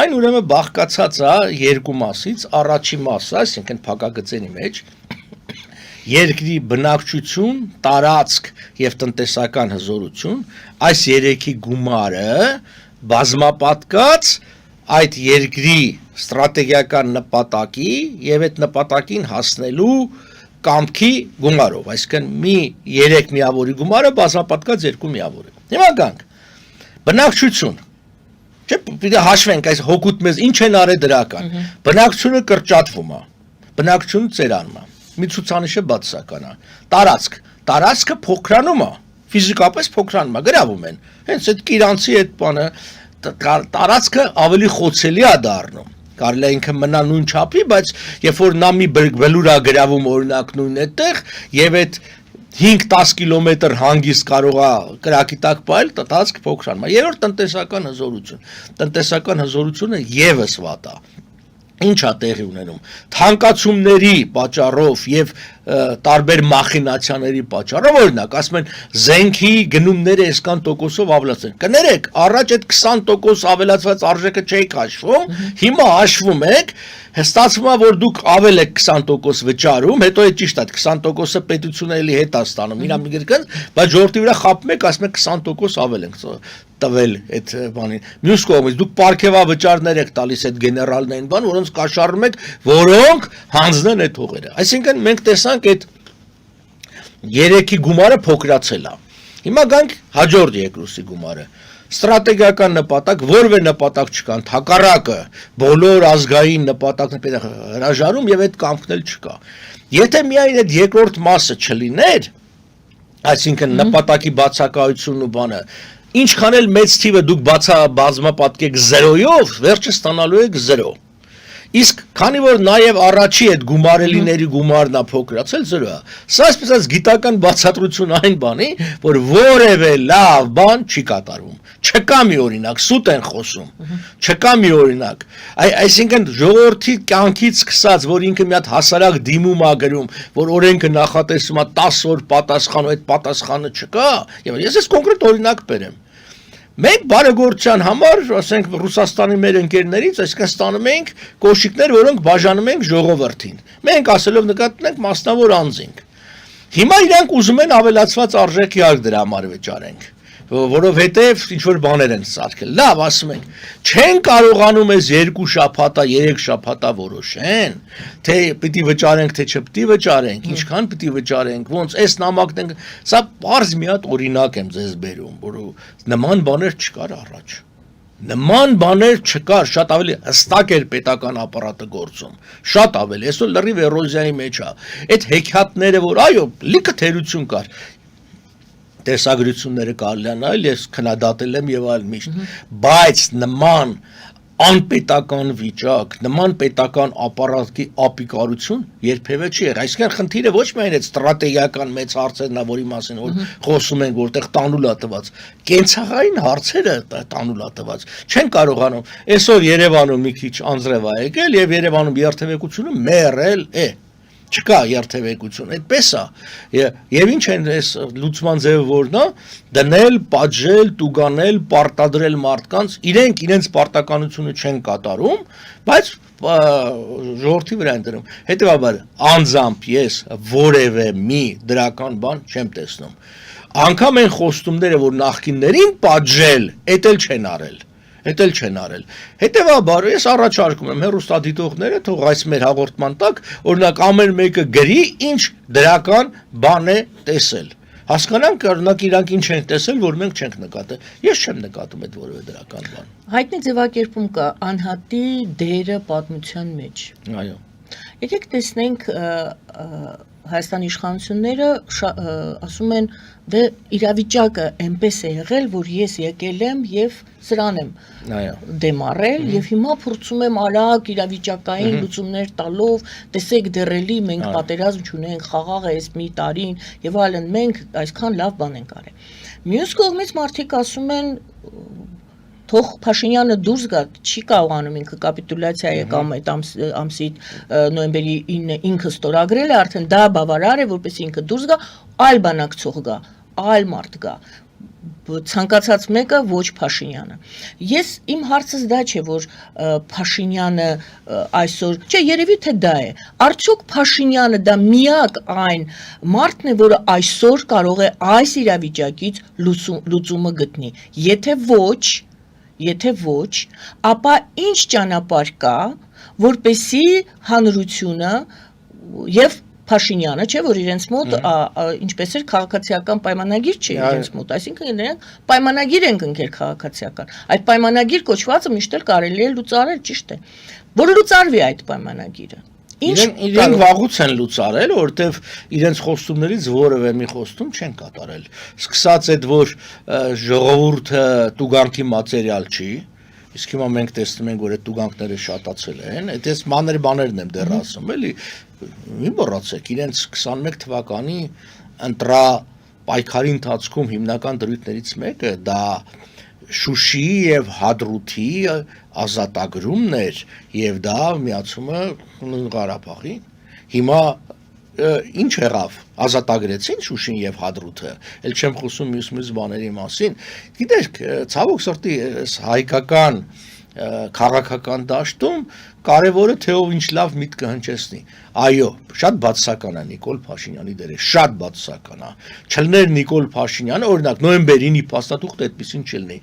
Այն ուրեմն բաղկացած է երկու մասից, առաջի մասը, այսինքն փակագծերի մեջ երկրի բնակչություն, տարածք եւ տնտեսական հզորություն, այս երեքի գումարը բազմապատկած այդ երկրի ստրատեգիական նպատակի եւ այդ նպատակին հասնելու կամքի գումարով, այսինքն մի 3 միավորի գումարը բազմապատկած 2 միավոր է։ Հիմա գանք։ Բնակչություն։ Չէ, պիտի հաշվենք այս հոգուտ մեզ ինչ են արել դրական։ Բնակչությունը կրճատվում է։ Բնակչությունը ծերանում է։ Մի ցուցանիշը բացասական է։ Տարածքը փոքրանում է, ֆիզիկապես փոքրանում է, գրավում են։ Հենց այդ Կիրանցի այդ բանը տարածքը ավելի խոցելի է դառնում։ Կարելի է ինքը մնա նույն չափի, բայց երբ որ նա մի բլուր է գրավում օրինակ նույն այդտեղ եւ այդ 5-10 կիլոմետր հանգիստ կարող է կրակի տակ պայել, տարածքը փոքրանում է։ Երրորդ տնտեսական հզորություն։ Տնտեսական հզորությունը եւս վատ է։ Ինչ է տեղի ունենում թանկացումների պատճառով եւ տարբեր մախինացիաների պատճառով օրինակ ասում են զենքի գնումները այսքան տոկոսով ավելացան կներեք առաջ այդ 20% ավելացված արժեքը չէի հաշվում հիմա հաշվում եք ստացվում է որ դուք ավել եք 20% վճարում հետո է ճիշտ է 20%-ը պետությունը էլի հետ է ստանում իրա մի գրքան բայց ժողովրդի վրա խապում եք ասում եք 20% ավել ենք տվել այդ բանին մյուս կողմից դուք պարգևավճարներ եք տալիս այդ գեներալներին բան որոնց կաշառում եք որոնք հանձնեն այդ հողերը այսինքն մենք տեսանք այդ 3-ի գումարը փոքրացել է հիմա գանք հաջորդ երկրորդի գումարը ստրատեգիական նպատակ որևէ նպատակ չկան հակառակը բոլոր ազգային նպատակներ հրաժարում եւ այդ կամքն էլ չկա եթե միայն այդ երկրորդ մասը չլիներ այսինքն նպատակի բացակայությունն ու բանը ինչքան էլ մեծ թիվը դուք բազմապատկեք 0-ով վերջը ստանալու եք 0 իսկ քանի որ նաև առաջի այդ գումարելիների գումարն է փոքրացել 0-ը սա այսպես ասած գիտական բացատրություն այն բանի որ որևէ լավ բան չի կատարվում չկա մի օրինակ սուտ են խոսում չկա մի օրինակ այսինքն ժողովրդի կյանքից սկսած որ ինքը մի հատ հասարակ դիմում է գրում որ օրենքը նախատեսում է 10 օր պատասխան ու այդ պատասխանը չկա եւ ես այս կոնկրետ օրինակ բերեմ Մենք բարեգործության համար, ասենք Ռուսաստանի մեր ընկերներից, այսինքն ստանում ենք կոշիկներ, որոնք բաժանում ենք ժողովրդին։ Մենք ասելով նկատենք մասնավոր անձինք։ Հիմա իրանք ուզում են ավելացված արժեքի արկ դրա համար վճարենք, որովհետև ինչ որ բաներ են սարքել։ Լավ, ասում ենք, չեն կարողանում այս 2 շաբաթա, 3 շաբաթա որոշեն, թե պիտի վճարենք, թե չպիտի վճարենք, ինչքան պիտի վճարենք, ոնց այս նամակն են, սա բարձ մի հատ օրինակ եմ ձեզ բերում, որ նման բաներ չկար առաջ։ Նման բաներ չկար, շատ ավելի հստակ էր պետական ապարատը գործում, շատ ավելի, այսօր լրիվ էրոզիայի մեջ է, այդ հեքիաթները, որ այո, լիքը թերություն կար, տեսագրությունները կարլյանալ, ես քննադատել եմ եւ այլ միշտ, բայց նման անպետական վիճակ, նման պետական ապարատի ապիկարություն երբևէ չի եղել։ Այսինքն խնդիրը ոչ միայն այդ ստրատեգիական մեծ հարցերն է, որի մասին որ խոսում ենք, որտեղ տանուլ է տված, կենցաղային հարցերը տանուլ է տված։ Չեն կարողանում։ Այսօր Երևանում մի քիչ անձրև է եկել եւ Երևանում երթևեկությունը մեռել է։ Չկա երթևեկություն, այդպես է, եւ ինչ են այս լուծման ձևը որն է, դնել, պատժել, տուգանել, պարտադրել մարդկանց, իրենց պարտականությունը չեն կատարում, բայց ժողովրդի վրա են դնում։ Հետևաբար, անձամբ ես որևէ մի դրական բան չեմ տեսնում։ Անկամ են խոստումները, որ նախկիններին պատժել, էդ էլ չեն արել։ Էդ էլ չեն արել։ Հետևաբար ես առաջարկում եմ հեռուստադիտողները թող այս մեր հաղորդման տակ օրինակ ամեն մեկը գրի ինչ դրական բան է տեսել։ Հասկանանք օրինակ իրանք ինչ են տեսել, որ մենք չենք նկատել։ Ես չեմ նկատում այդ որևէ դրական բան։ Հայտնի ձևակերպում կա անհատի դերը պատմության մեջ։ Այո։ Եկեք տեսնենք Հայաստանի իշխանությունները ասում են դե իրավիճակը այնպես է եղել, որ ես եկել եմ եւ սրան եմ դեմ առել եւ հիմա փորձում եմ արագ իրավիճակային լուծումներ տալով, տեսեք դեռելի մենք պատերազմ չունենք, խաղաղ է այս մի տարին եւ այլն, մենք այսքան լավ բան ենք արել։ Մյուս կողմից մարդիկ ասում են թող Փաշինյանը դուրս գա, չի կարողանում ինքը կապիտուլյացիա եկամ այդ ամսի նոյեմբերի 9-ը ինքը ստորագրել է, արդեն դա բավարար է, որպես ինքը դուրս գա, այլ բանակցող գա, այլ մարդ գա, ցանկացած մեկը ոչ Փաշինյանը։ Ես իմ հարցս դա չէ, որ Փաշինյանը այսօր, չէ, երևի թե դա է։ Արդյոք Փաշինյանը դա միակ այն մարդն է, որը այսօր կարող է այս իրավիճակից լուծումը գտնի։ Եթե ոչ, ապա ինչ ճանապարհ կա, որպեսզի հանրությունը եւ Փաշինյանը, չէ, որ իրենց մոտ ինչպես էր քաղաքացիական պայմանագիր չէ իրենց մոտ, այսինքն նրանք պայմանագիր են կնքել քաղաքացիական։ Այդ պայմանագիր կոչվածը միշտ էլ կարելի է լուծարել, ճիշտ է։ Որ լուծարվի այդ պայմանագիրը։ Իրենք վաղուց են լուծարել, որտեվ իրենց խոստումներից որևէ մի խոստում չեն կատարել։ Սկսած այդ որ ժողովուրդը տուգանքի մատերիալ չի, իսկ հիմա մենք տեսնում ենք, որ այդ տուգանքները շատացել են, այդ ես մանր բաներն եմ դեռ ասում, էլի մի մոռացեք, իրենց 21 թվականի ընտրապայքարի ընթացքում հիմնական դրույթներից մեկը դա Շուշիի եւ Հադրութի ազատագրումն էր եւ դա միացումը Ղարաբաղին։ Հիմա ինչ եղավ, ազատագրեցին Շուշին եւ Հադրութը, ել չեմ խոսում մյուս բաների մասին։ Գիտեք, ցավոք սրտի հայկական քաղաքական դաշտում կարևորը թե ով ինչ լավ միտք կհնչեցնի։ Այո, շատ բացասական է Նիկոլ Փաշինյանի դերը, շատ բացասական է։ Չլներ Նիկոլ Փաշինյանը, օրինակ նոյեմբերին ի փաստաթուղթ այդպեսին չլինի։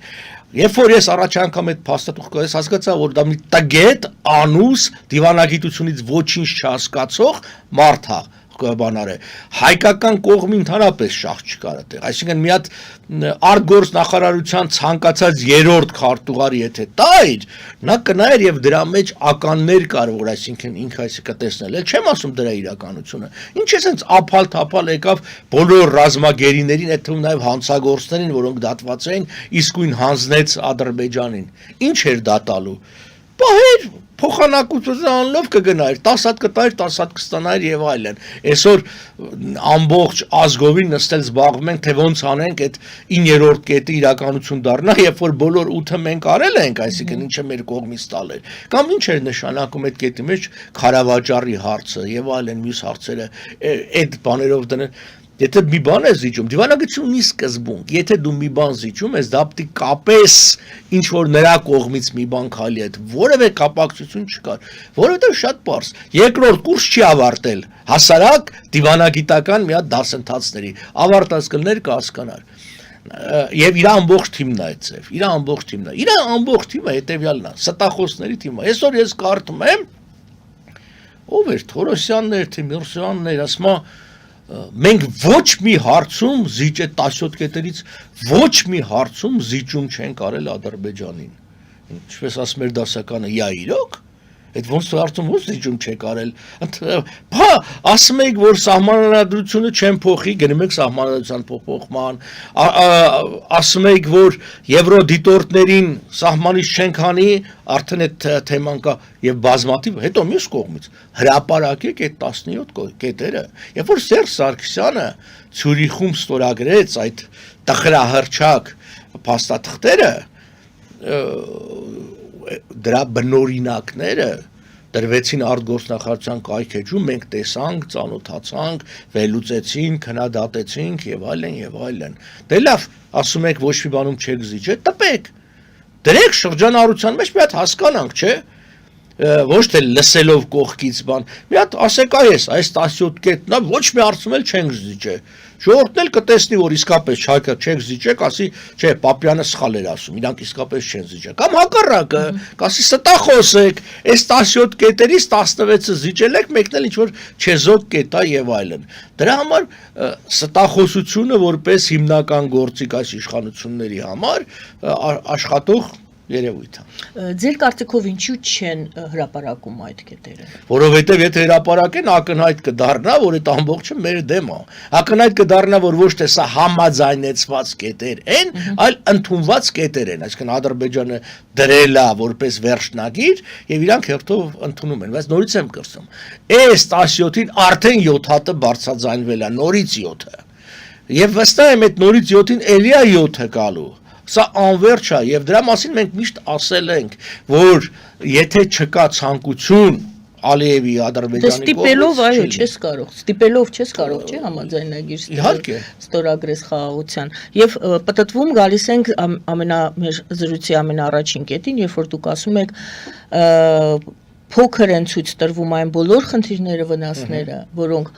Երբ որ ես առաջ անգամ այդ փաստաթուղթը հասկացա, որ դա մի տգետ, անուս, դիվանագիտությունից ոչինչ չհասկացող մարդ է, բանար է, հայկական կողմի ընդհանրապես շահ չկար այդտեղ, այսինքն մի հատ արտգործ նախարարության ցանկացած երրորդ քարտուղարի եթե տայր, նա կնայր եւ դրա մեջ ականներ կար, որ այսինքն ինքը այսի կտեսնել, չեմ ասում դրա իրականությունը, ինչ է sense ափալ-թափալ եկավ բոլոր ռազմագերիներին, այդ թվում նաեւ հանցագործներին, որոնք դատված էին, իսկույն հանձնեց Ադրբեջանին, ինչ էր դա տալու, պահեր փոխանակությունով կգնայր, 10 հատ կտայր, 10 հատ կստանայր եւ այլն։ Այսօր ամբողջ ազգովին նստել զբաղվում ենք, թե ոնց անենք այդ 9-րդ կետը իրականություն դառնա, երբ որ բոլոր 8-ը մենք արել ենք, այսինքն ինչը մեր կողմից տալ էր։ Կամ ինչ էր նշանակում այդ կետի մեջ Ղարաբաղի հարցը եւ այլն մյուս հարցերը, այդ բաներով դնել։ Եթե մի բան է զիջում, դիվանագիտությունն ի սկզբունք, եթե դու մի բան զիջում ես, դա պետք է կապես ինչ որ նրա կողմից մի բան քալի այդ, որևէ կապակցություն չկար, որովհետև շատ պարզ, երկրորդ կուրս չի ավարտել, հասարակ դիվանագիտական մի հատ դասընթացների, ավարտած կլներ կհասկանար։ Եվ իր ամբողջ թիմն է այդ ձև, իր ամբողջ թիմն է, իր ամբողջ թիմը հետևյալն է, ստախոսների թիմը։ Այսօր ես կարդում եմ, ով էր Թորոսյաններ, թե Միրզոյաններ, ասում է մենք ոչ մի հարցում զիջե 17 կետերից ոչ մի հարցում զիջում չենք արել Ադրբեջանին։ Ինչպես ասում էր դասականը, «Յա իրոք»։ Այդ ոնց հարցում ոնց զիջում չեք արել։ Բա ասում եք, որ սահմանադրությունը չեն փոխի, գնում եք սահմանադրության փոխման, ասում եք, որ եվրոդիտորդներին սահմանից չենք հանի, արդեն այդ թեման կա եւ բազմաթիվ, հետո մյուս կողմից հրապարակեք այդ 17 կետերը, երբ որ Սերժ Սարգսյանը Ցյուրիխում ստորագրեց այդ տխրահռչակ փաստաթղթերը, դրա բնօրինակները դրվեցին արտգործնախարարության կայքեջում, մենք տեսանք, ծանոթացանք, վերլուծեցինք, քննադատեցինք եւ այլն եւ այլն։ Դե լավ, ասում եք ոչ մի բանում չեք զիջել, տպեք։ Դրեք շրջանառության մեջ մի հատ հասկանանք, չէ՞։ Ոչ թե լսելով կողքից բան։ Մի հատ ասեք այս 17 կետն է, ոչ մի հարցում էլ չենք զիջե։ Ժողովուրդն էլ կտեսնի, որ իսկապես չեք զիջեք, ասի, չէ, Պապյանը սխալ էր ասում, իրանք իսկապես չեն զիջել։ Կամ հակառակը, կասի ստախոս եք, այս 17 կետերից 16-ը զիջել եք, մեկն էլ ինչ որ չեզոք կետ է եւ այլն։ Դրա համար ստախոսությունը որպես հիմնական գործիք այս իշխանությունների համար աշխատող երևույթ է։ Ձեր կարծիքով ինչու չեն հրապարակում այդ կետերը։ Որովհետև եթե հրապարակեն, ակնհայտ կդառնա, որ այդ ամբողջը մեր դեմ է։ Ակնհայտ կդառնա, որ ոչ թե սա համաձայնեցված կետեր են, այլ ընդունված կետեր են, այսինքն Ադրբեջանը դրել է որպես վերջնագիր եւ իրանք հերթով ընդունում են, բայց նորից եմ կրծում։ Այս 17-ին արդեն 7 հատը բարձրաձայնվել է, նորից 7-ը։ Եվ վստահ եմ այդ նորից 7-ին էլի է 7-ը գալու։ Սա անverջ է եւ դրա մասին մենք միշտ ասել ենք, որ եթե չկա ցանկություն Ալիևի Ադրբեջանի ստիպելով, այո, չես կարող, ստիպելով չես կարող, չէ՞, համաձայնագիր ստորագրես խաղաղության։ Եվ պատտվում գալիս ենք մեր զրույցի ամենաառաջին կետին, երբ որ դուք ասում եք փոքր են ցույց տրվում այն բոլոր խնդիրները, վնասները, որոնք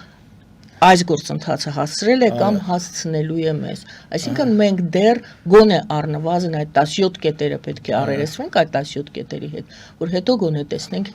այս գործընթացը հասցրել է կամ հասցնելու է մեզ։ Այսինքն մենք դեռ գոնե առնվազն այդ 17 կետերը պետք է առերեսվենք այդ 17 կետերի հետ, որ հետո գոնե տեսնենք,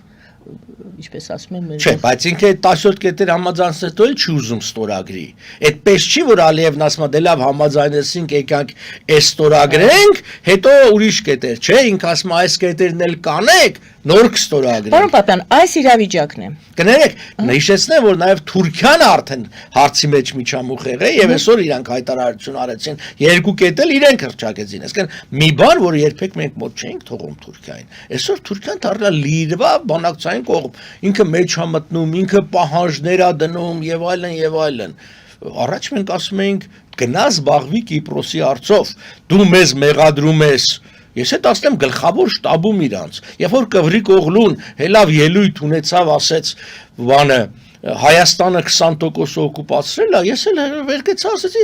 ինչպես ասում են մեր։ Չէ, բայց ինքը այդ 17 կետեր համաձայնեցնելը էլ չի ուզում ստորագրի։ Այդպես չի, որ Ալիևն ասում է, դե լավ համաձայնեցինք, եկանք այս ստորագրենք, հետո ուրիշ կետեր, չէ, ինքը ասում է այս կետերն էլ կանեք, նոր կստորագրենք։ Պարոն Պապյան, այս իրավիճակն է։ Կներեք, նշեցնեմ, որ նաև Թուրքիան արդեն հարցի մեջ միջամուխ եղել եւ այսօր իրանք հայտարարություն արեցին, երկու կետ էլ իրենք հրճակեցին։ Այսինքն մի բան, որ երբեք մենք մոտ չէինք թողում Թուրքիային։ Այսօր Թուրքիան դառնալ լիրվա բանակցային կողմ, ինքը մեջ է մտնում, ինքը պահանջներ է դնում եւ այլն եւ այլն։ Առաջ մենք ասում էինք գնա զբաղվի Կիպրոսի հարցով, դու մեզ մեղադրում ես, ես հետ ասեմ գլխավոր շտաբում իրանց, երբ որ Կվրիկ Օղլուն հելավ ելույթ ունեցավ, ասեց բանը Հայաստանը 20% օկուպացրել է, ես էլ վերկեցա ասեցի,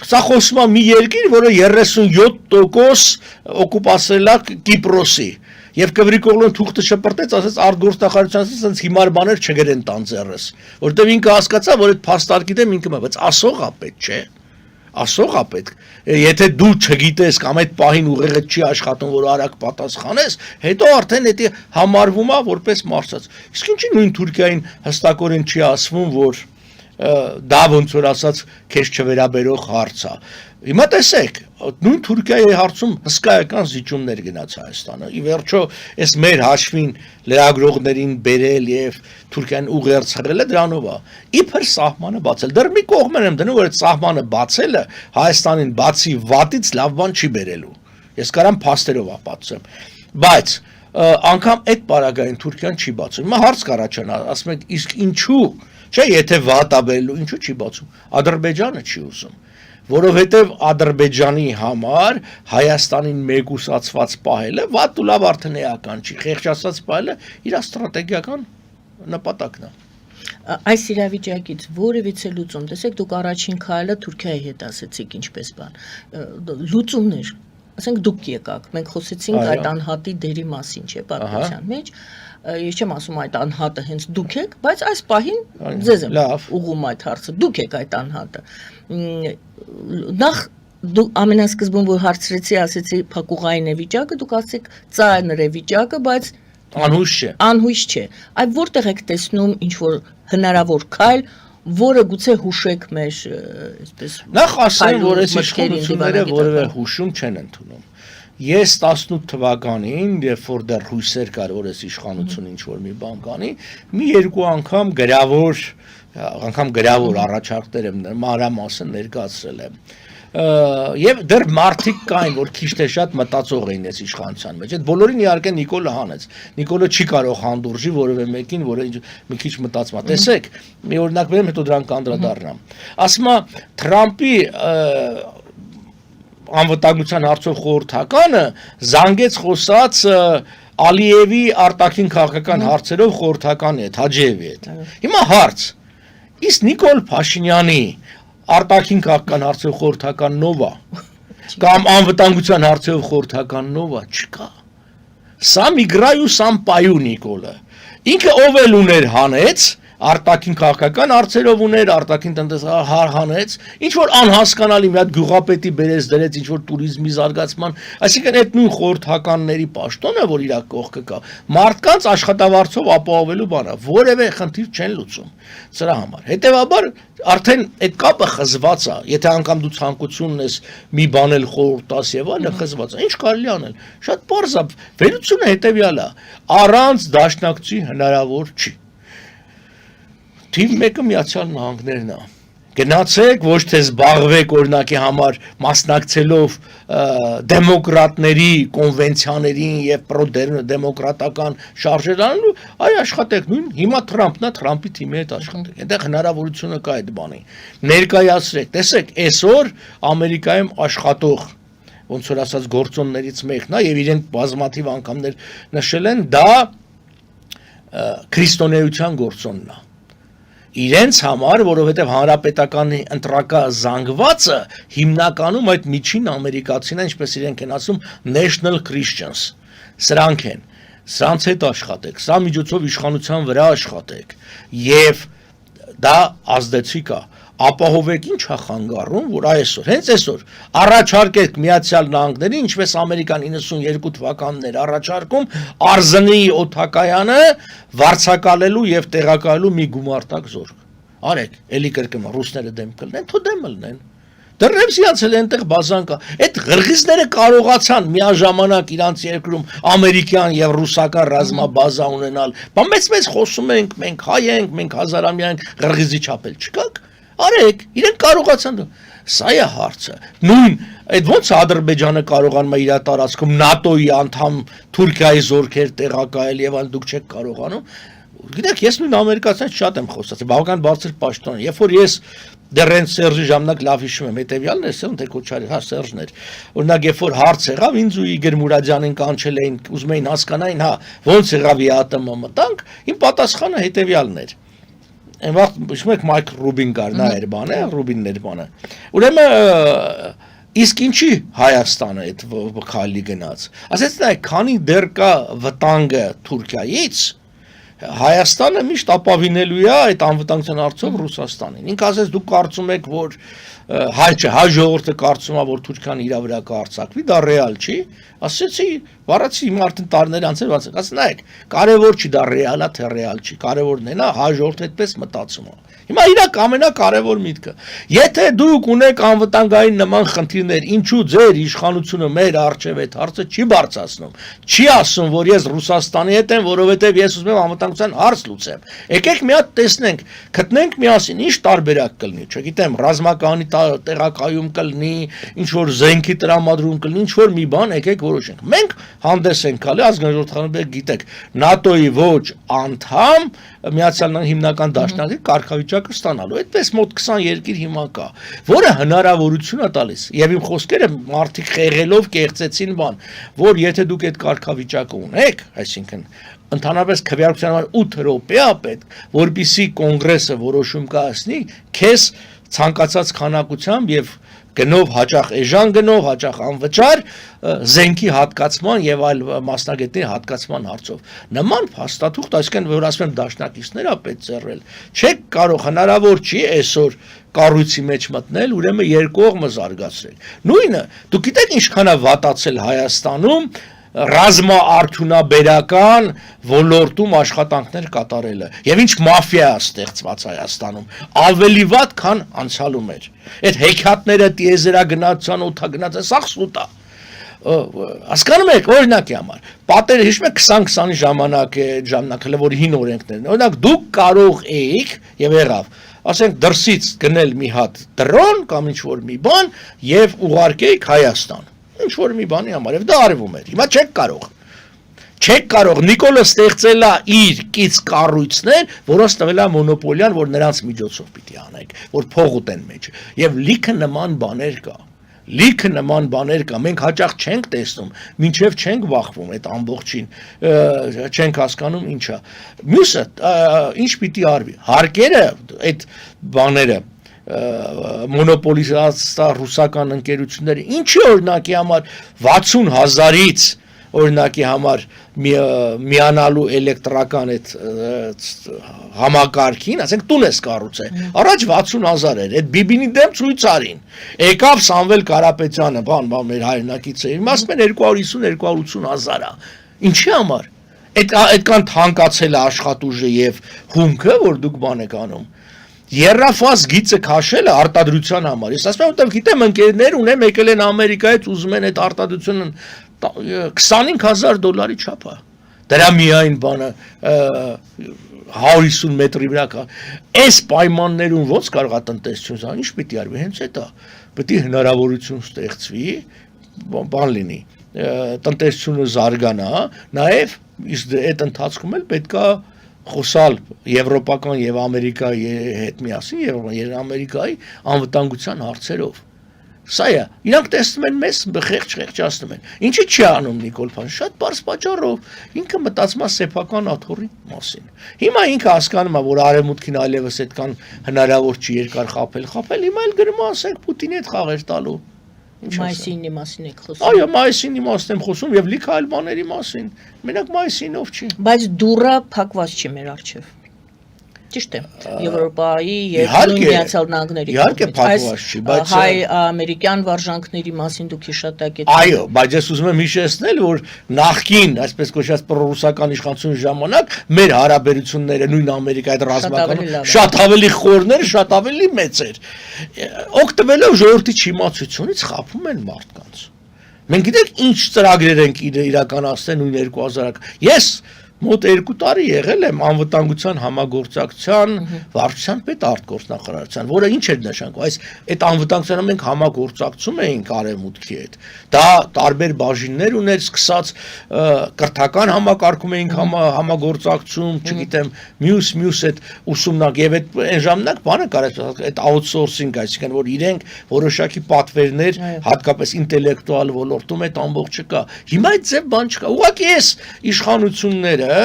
սա խոսում է մի երկիր, որը 37% օկուպացրել է Կիպրոսի, եւ Կվրիկ Օղլուն թուղթը շպրտեց, ասեց արտգործնախարարության ասեց հիմար բաներ չգրեն տան ձեռս, որտեւ ինքը հասկացավ, որ այդ փաստարկի դեմ ինքը բայց ասողա պետք չէ, ասողա պետք, եթե դու չգիտես կամ այդ պահին ուղեղը չի աշխատում, որ արագ պատասխանես, հետո արդեն դա համարվում է որպես մարսած։ Իսկ ինչի նույն Թուրքիային հստակորեն չի ասվում, որ դա ոնց որ ասած քեզ չվերաբերող հարց է։ Հիմա տեսեք, նույն Թուրքիայի հարցում հսկայական զիջումներ գնաց Հայաստանը։ Ի վերջո, այս մեր հաշվին լրագրողներին բերել եւ Թուրքիան ուղերձել է դրանով է։ Իբր սահմանը բացել։ Դեռ մի կողմեն եմ դնում, որ այդ սահմանը բացելը Հայաստանին բացի վատից լավ բան չի բերելու։ Ես կարամ փաստերով ապացուցեմ։ Բայց անգամ այդ պարագային Թուրքիան չի բացում։ Հիմա հարց կառաջանա, ասում եք, իսկ ինչու՞ Չէ, եթե վատ է բերելու, ինչու չի բացում։ Ադրբեջանը չի ուզում, որովհետև Ադրբեջանի համար Հայաստանին մեկուսացված պահելը վատ ու լավ արդեն էական չի, խեղճացած պահելը իր ստրատեգիական նպատակն է։ Այս իրավիճակից որևիցե լուծում, տեսեք, դուք առաջին քայլը Թուրքիայի հետ ասեցիք ինչպես բան։ Լուծումներ, ասենք դուք եկաք, մենք խոսեցինք այդ անհատի դերի մասին, չէ, պատմության մեջ։ Ես չեմ ասում այդ անհատը հենց դուք եք, բայց այս պահին ձեզ եմ ուղղում այդ հարցը, դուք եք այդ անհատը։ Նախ դու ամենասկզբում որ հարցրեցի, ասեցի փակուղային է վիճակը, դուք ասեցիք ծանր է վիճակը, բայց անհույս չէ։ Այ որտեղ եք տեսնում ինչ որ հնարավոր քայլ, որը գուցե հուշեք մեր, այսպես։ Նախ ասեմ, որ այս իշխանությունները որևէ հուշում չեն ընդունում։ Ես 18 թվականին, երբ որ դեռ հույսեր կար, որ այս իշխանությունը ինչ որ մի բան կանի, մի երկու անգամ գրավոր առաջարկներ եմ մանրամասն ներկայացրել եմ։ Եվ դեռ մարդիկ կային, որ քիչ թե շատ մտածող էին այս իշխանության մեջ։ Այդ բոլորին իհարկե Նիկոլը հանեց։ Նիկոլը չի կարող հանդուրժի որևէ մեկին, որը մի քիչ մտածում է։ Տեսեք, մի օրինակ բերեմ, հետո դրան կանդրադառնամ։ Ասում է Թրամփի անվտանգության հարցով խորհրդականը զանգեց խոսած Ալիևի արտաքին քաղաքական հարցերով խորհրդականի հետ, Հաջիևի հետ։ Հիմա հարց. իսկ Նիկոլ Փաշինյանի արտաքին քաղաքական հարցերով խորհրդական նովա կամ անվտանգության հարցերով խորհրդական նովա չկա։ Սա միգրայու սամ պայու Նիկոլը։ Ինքը ով էլ ուներ հանեց արտաքին քաղաքական հարցերով ուներ, արտաքին տնտեսական հանեց, ինչ որ անհասկանալի մի հատ գյուղապետի բերեց դրեց ինչ որ туриզմի զարգացման, այսինքն այդ նույն խորհրդականների պաշտոնը, որ իր կողքը կա, մարդկանց աշխատավարձով ապահովելու բան է, որևէ խնդիր չեն լուծում սրա համար։ Հետևաբար արդեն այդ կապը խզված է, եթե անգամ դու ցանկություն ունես մի բան էլ խորհուրդ տաս եւ այլը խզված է, ինչ կարելի անել։ Շատ պարզ է, վերությունը հետեւյալ է, առանց դաշնակցի հնարավոր չի։ Թիվ 1-ը Միացյալ Նահանգներն է։ Գնացեք, ոչ թե զբաղվեք օրինակի համար մասնակցելով դեմոկրատների կոնվենցիաներին եւ պրոդեմոկրատական շարժերին, այ աշխատեք նույն հիմա Թրամփն է, Թրամփի թիմի հետ աշխատեք։ Այնտեղ հնարավորությունը կա այդ բանի։ Ներկայացրեք, տեսեք, այսօր Ամերիկայում աշխատող ոնց որ ասած գործոններից մեկն է եւ իրենք բազմաթիվ անգամներ նշել են, դա քրիստոնեության գործոնն է։ Իրենց համար, որովհետև հանրապետականի ընտրակազանգվածը հիմնականում այդ միջին ամերիկացին են, ինչպես իրենք են ասում, National Christians, սրանք են, սրանց հետ աշխատեք, սա միջոցով իշխանության վրա աշխատեք և դա ազդեցիկ է, ապահովեք ինչ է խանգարում, որ այսօր, հենց այսօր, առաջարկեք Միացյալ Նահանգների, ինչպես Ամերիկան 92 թվականներ առաջարկում, Արզնի օդակայանը վարձակալելու և տեղակայելու մի գումարտակ զորք։ Արեք, էլի կրկնում, ռուսները դեմ կլնեն, թո դեմ լնեն։ Դեռև սիացել այնտեղ բազան կա։ Այդ ղրղիզները կարողացան միաժամանակ իրանց երկրում ամերիկյան եւ ռուսական ռազմաբազա ունենալ։ Բա մեծ խոսում ենք, մենք հայ ենք, մենք հազարամյա ենք, ղրղիզի չափել չկաք։ Արեք, իրենք կարողացան։ Սա է հարցը։ Նույն այդ ոնց Ադրբեջանը կարողանում է իր տարածքում ՆԱՏՕ-ի անդամ Թուրքիայի զորքեր տեղակայել եւ այլ դուք չեք կարողանում։ Գիտեք, ես նույն ամերիկացիներից շատ եմ խոսացել, բավական բարձր պաշտոն։ Երբ որ ես Դեռ են Սերժի ժամանակ լավ հիշում եմ, հետևյալն է, թե Քոչարի, հա Սերժն էր։ Օրինակ երբ որ հարց եղավ, ինձ ու Իգոր Մուրադյանին կանչել էին, ուզում էին հասկանային, հա, ոնց եղավ ԵԱՏՄ մտանք, իմ պատասխանը հետևյալն էր։ Այն վաղ հիշում եք Մայք Ռուբին կար, նա էր բանը, Ռուբինն էր բանը։ Ուրեմն իսկ ինչի Հայաստանը այդ քայլի գնաց։ Ասեց նա, քանի դեռ կա վտանգը Թուրքիայից, Հայաստանը միշտ ապավինելու է այդ անվտանգության հարցով Ռուսաստանին։ Ինքը ասեց դուք կարծում եք, որ հայ ժողովուրդը կարծում է, որ Թուրքիան իր վրա կհարձակվի, դա ռեալ չի։ Ասեցի, վարացի իմ արդեն տարիներ անց էր, ասած նայեք, կարևոր չի դա ռեալ է, թե ռեալ չի, կարևորն է նա հայ ժողովուրդը այդպես մտածում է։ Հիմա իրակ ամենակարևոր միտքը։ Եթե դուք ունեք անվտանգային նման խնդիրներ, ինչու ձեր իշխանությունը մեր արժև այդ հարցը չի բարձրացնում։ Չի ասում, որ ես Ռուսաստանի հետ եմ, որովհետև ես ուզում եմ անվտանգության հարց լուծեմ։ Եկեք մի հատ տեսնենք, գտնենք միասին ինչ տարբերակ կլինի, չգիտեմ, ռազմականի տեղակայում կլինի, ինչ որ զենքի տրամադրում կլինի, ինչ որ մի բան, եկեք որոշենք։ Մենք հանդես ենք գալի ազգային ժողովրդի գիտեք, ՆԱՏՕ-ի ոչ անդամ Միացյալ Նահանգների հիմնական դաշնակցի կարգավիճակը ստանալու։ Այդպես մոտ 20 երկիր հիմա կա, որը հնարավորություն է տալիս։ Եվ իմ խոսքերը մարդիկ խեղելով կեղծեցին բան, որ եթե դուք այդ կարգավիճակը ունեք, այսինքն ընդհանրապես քվեարկության համար 8 րոպե է պետք, որպեսզի կոնգրեսը որոշում կայացնի, քեզ ցանկացած քանակությամբ եւ գնով հաճախ էժան գնով, հաճախ անվճար զենքի հատկացման եւ այլ մասնագետների հատկացման հարցով։ Նման փաստաթուղթ, այսինքն որ ասում եմ դաշնակիցներ է պետք ծեռել, չեք կարող, հնարավոր չի այսօր կառույցի մեջ մտնել, ուրեմն երկու կողմը զարգացրել։ Նույնը, դուք գիտեք ինչքան է վատացել Հայաստանում ռազմաարդյունաբերական ոլորտում աշխատանքներ կատարելը եւ ինչ մաֆիա է ստեղծված Հայաստանում ավելի վատ քան անցյալում էր այդ հեքիաթները տիեզերագնացության օթագնացը սա սուտ է հասկանում եք օրինակի համար պատերը հիշում եք 2020-ի ժամանակը որ հին օրենքներն օրինակ դուք կարող էիք եւ եղավ ասենք դրսից գնել մի հատ դրոն կամ ինչ որ մի բան եւ ուղարկեիք Հայաստան ինչ որ մի բանի համար եւ դա արվում էր հիմա չեք կարող Նիկոլը ստեղծել է իր կից կառույցներ որոնց տվել է մոնոպոլիան որ նրանց միջոցով պիտի անեք որ փող ուտեն մեջ եւ լիքը նման բաներ կա մենք հաճախ չենք տեսնում մինչեւ չենք վախվում այդ ամբողջին չենք հասկանում ինչա մյուսը ինչ պիտի արվի հարկերը այդ բաները մոնոպոլիզացա ռուսական ընկերությունները ինչի օրինակի համար 60,000-ից օրինակի համար միանալու էլեկտրական այդ համակարգին, ասենք տուն ես կառուցել, առաջ 60,000 էր, այդ Բիբինի դեմ ցույց արին, եկավ Սամվել Կարապետյանը, բան մեր հայրենակից էր, ասում են 250,000 ինչի համար, այդքան թանկացել է աշխատուժը եւ հումքը, որ դուք բան եք անում, Երրաֆաս գիծը քաշելը արտադրության համար, ես ասում եմ, որտեղ գիտեմ ընկերներ ունեմ եկել են Ամերիկայից ուզում են այդ արտադրությունը $25,000 չափ է։ Դրա միայն բանը 150 մետրի վրա կա։ Այս պայմաններում ոնց կարող է տնտեսություն, ինչ պիտի արվի, հենց այդ է։ Պետք է հնարավորություն ստեղծվի, բան լինի, տնտեսությունը զարգանա, նաև իսկ այդ ընթացքում էլ պետք է խոսալ եվրոպական եւ ամերիկայի հետ միասին եւ ամերիկայի անվտանգության հարցերով Սա է, իրանք տեսնում են մեզ խեղճ-խեղճացնում են։ Ինչի՞ չի անում Նիկոլ Փաշինյանը, շատ բարձ պատճառով, ինքը մտածում է սեփական աթոռի մասին։ Հիմա ինքը հասկանում է, որ արևմուտքին այլևս այդքան հնարավոր չի երկար խաբել, հիմա էլ գրում է ասենք Պուտինի հետ խաղեր տալու։ Մայիսինի մասին եք խոսում։ Այո, մայիսինի մասին եմ խոսում եւ լիքը այլ բաների մասին։ Մենակ մայիսինով չի։ Բայց դուռը փակված չի մեր առջև։ Ճիշտ է, Եվրոպայի եւ Միացյալ Նահանգների իհարկե փակված չի, բայց հայ-ամերիկյան վարժանքների մասին դուք հիշատակ եք։ Այո, բայց ես ուզում եմ հիշեցնել, որ նախկին, այսպես կոչված պրոռուսական իշխանության ժամանակ մեր հարաբերությունները նույն Ամերիկայի հետ ռազմական շատ ավելի խորներ, շատ ավելի մեծ էր։ Օգտվելով ժողովրդի չիմացությունից խափում են մարդկանց։ Մենք գիտենք ինչ ծրագրեր ենք իրականացնել նույն 2000-ը։ Ես մոտ 2 տարի եղել եմ անվտանգության համագործակցության վարչության պետ արտգործնախարարության, որը ինչ էր նշանակում, այս այդ անվտանգությանը մենք համագործակցում էինք արևմուտքի հետ։ Դա տարբեր բաժիններ ուներ, սկսած կրթական համակարգում էինք համագործակցում, չգիտեմ, մյուս այդ ուսումնակ եւ այդ այն ժամանակ բանը կարեց այդ outsourcing, այսինքն որ իրենք որոշակի պատվերներ, հատկապես ինտելեկտուալ ոլորտում այդ ամբողջը կա։ Հիմա այդ ձև բան չկա։ Ուղղակի էս իշխանությունները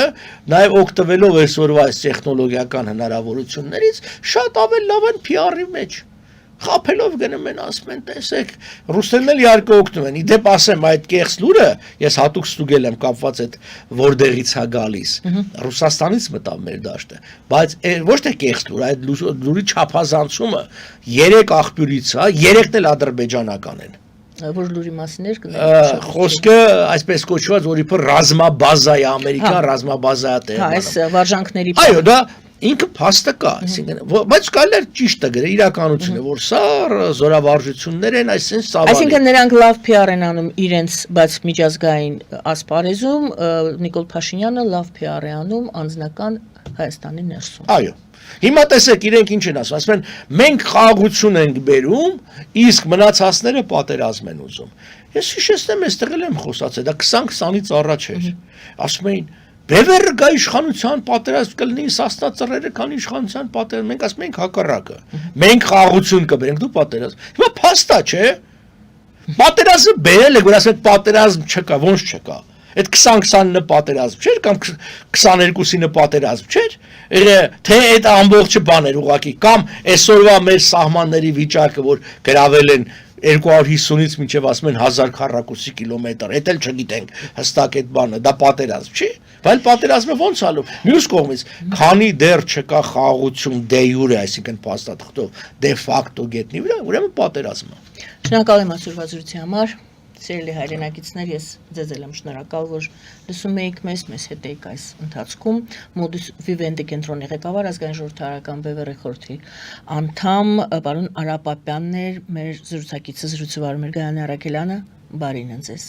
նաև օգտվելով այսօրվա այս տեխնոլոգիական հնարավորություններից շատ ավելի լավ են PR-ի մեջ։ Խափելով գնում են ասում են, տեսեք, ռուսներն էլ իհարկե օգտվում են։ Իդեպ ասեմ, այդ կեղծ լուրը ես հատուկ ստուգել եմ կապված այդ որտեղից է գալիս։ Ռուսաստանից մտավ մեր դաշտը, բայց ոչ թե կեղծ լուր, այդ լուրի չափազանցումը 3 աղբյուրից է, 3-ն էլ ադրբեջանական են։ Որ լուրի մասին էր կներկայացնեմ։ Խոսքը այսպես կոչված, որ իբր ռազմաբազա է, ամերիկյան ռազմաբազա է տեղը։ Հա, այս վարժանքների։ Այո, դա ինքը փաստը կա, այսինքն, բայց կարելի է ճիշտ է գրել իրականությունը, որ սա զորավարժություններ են, այսինքն ծավալի։ Այսինքն նրանք լավ PR են անում իրենց, բայց միջազգային ասպարեզում Նիկոլ Փաշինյանը լավ PR է անում անձնական Հայաստանի ներսում։ Այո։ Հիմա տեսեք, իրենք ինչ են ասում են, մենք խաղաղություն ենք բերում, իսկ մնացածները պատերազմ են ուզում։ Ես հիշեցնեմ, այստեղ եմ խոսացել, դա 20-20-ից առաջ էր։ Ասում էին, բևերը գա իշխանության պատերազմ կլինի, Սասնա ծռերը կան իշխանության պատերազմ, մենք ասում ենք հակառակը։ Մենք խաղաղություն կբերենք, դու պատերազմ։ Հիմա փաստա, չէ՞։ Պատերազմը բերել է, որ ասեք պատերազմ չկա, ոնց չկա։ Այդ 20-20-ը պատերազմ չէր կամ 22-ը պատերազմ չէր, թե այդ ամբողջը բաներ ուղղակի կամ այսօրվա մեր սահմանների վիճակը, որ գրավել են 250-ից մինչև ասում են 1000 քառակուսի կիլոմետր, դա էլ չգիտենք հստակ այդ բանը, դա պատերազմ չի, բայց պատերազմը ոնց ալու։ Մյուս կողմից, քանի դեռ չկա խաղաղություն դե յուրե, այսինքն փաստաթղթով, դե ֆակտո գետնի վրա, ուրեմն պատերազմ է։ Շնորհակալ եմ այսօրվա զրույցի համար։ Սիրելի հայրենակիցներ, ես ձեզ եմ շնորհակալ, որ լսում եք մեզ հետ եք այս ընթացքում։ Modus Vivendi կենտրոնի ղեկավար ազգային ժողովրդարական բևեռի խորհրդի անդամ պարոն Արա Պապյանն էր, մեր զրուցակիցը զրույցը վարում էր Գայանե Արաքելյանը, բարին ձեզ։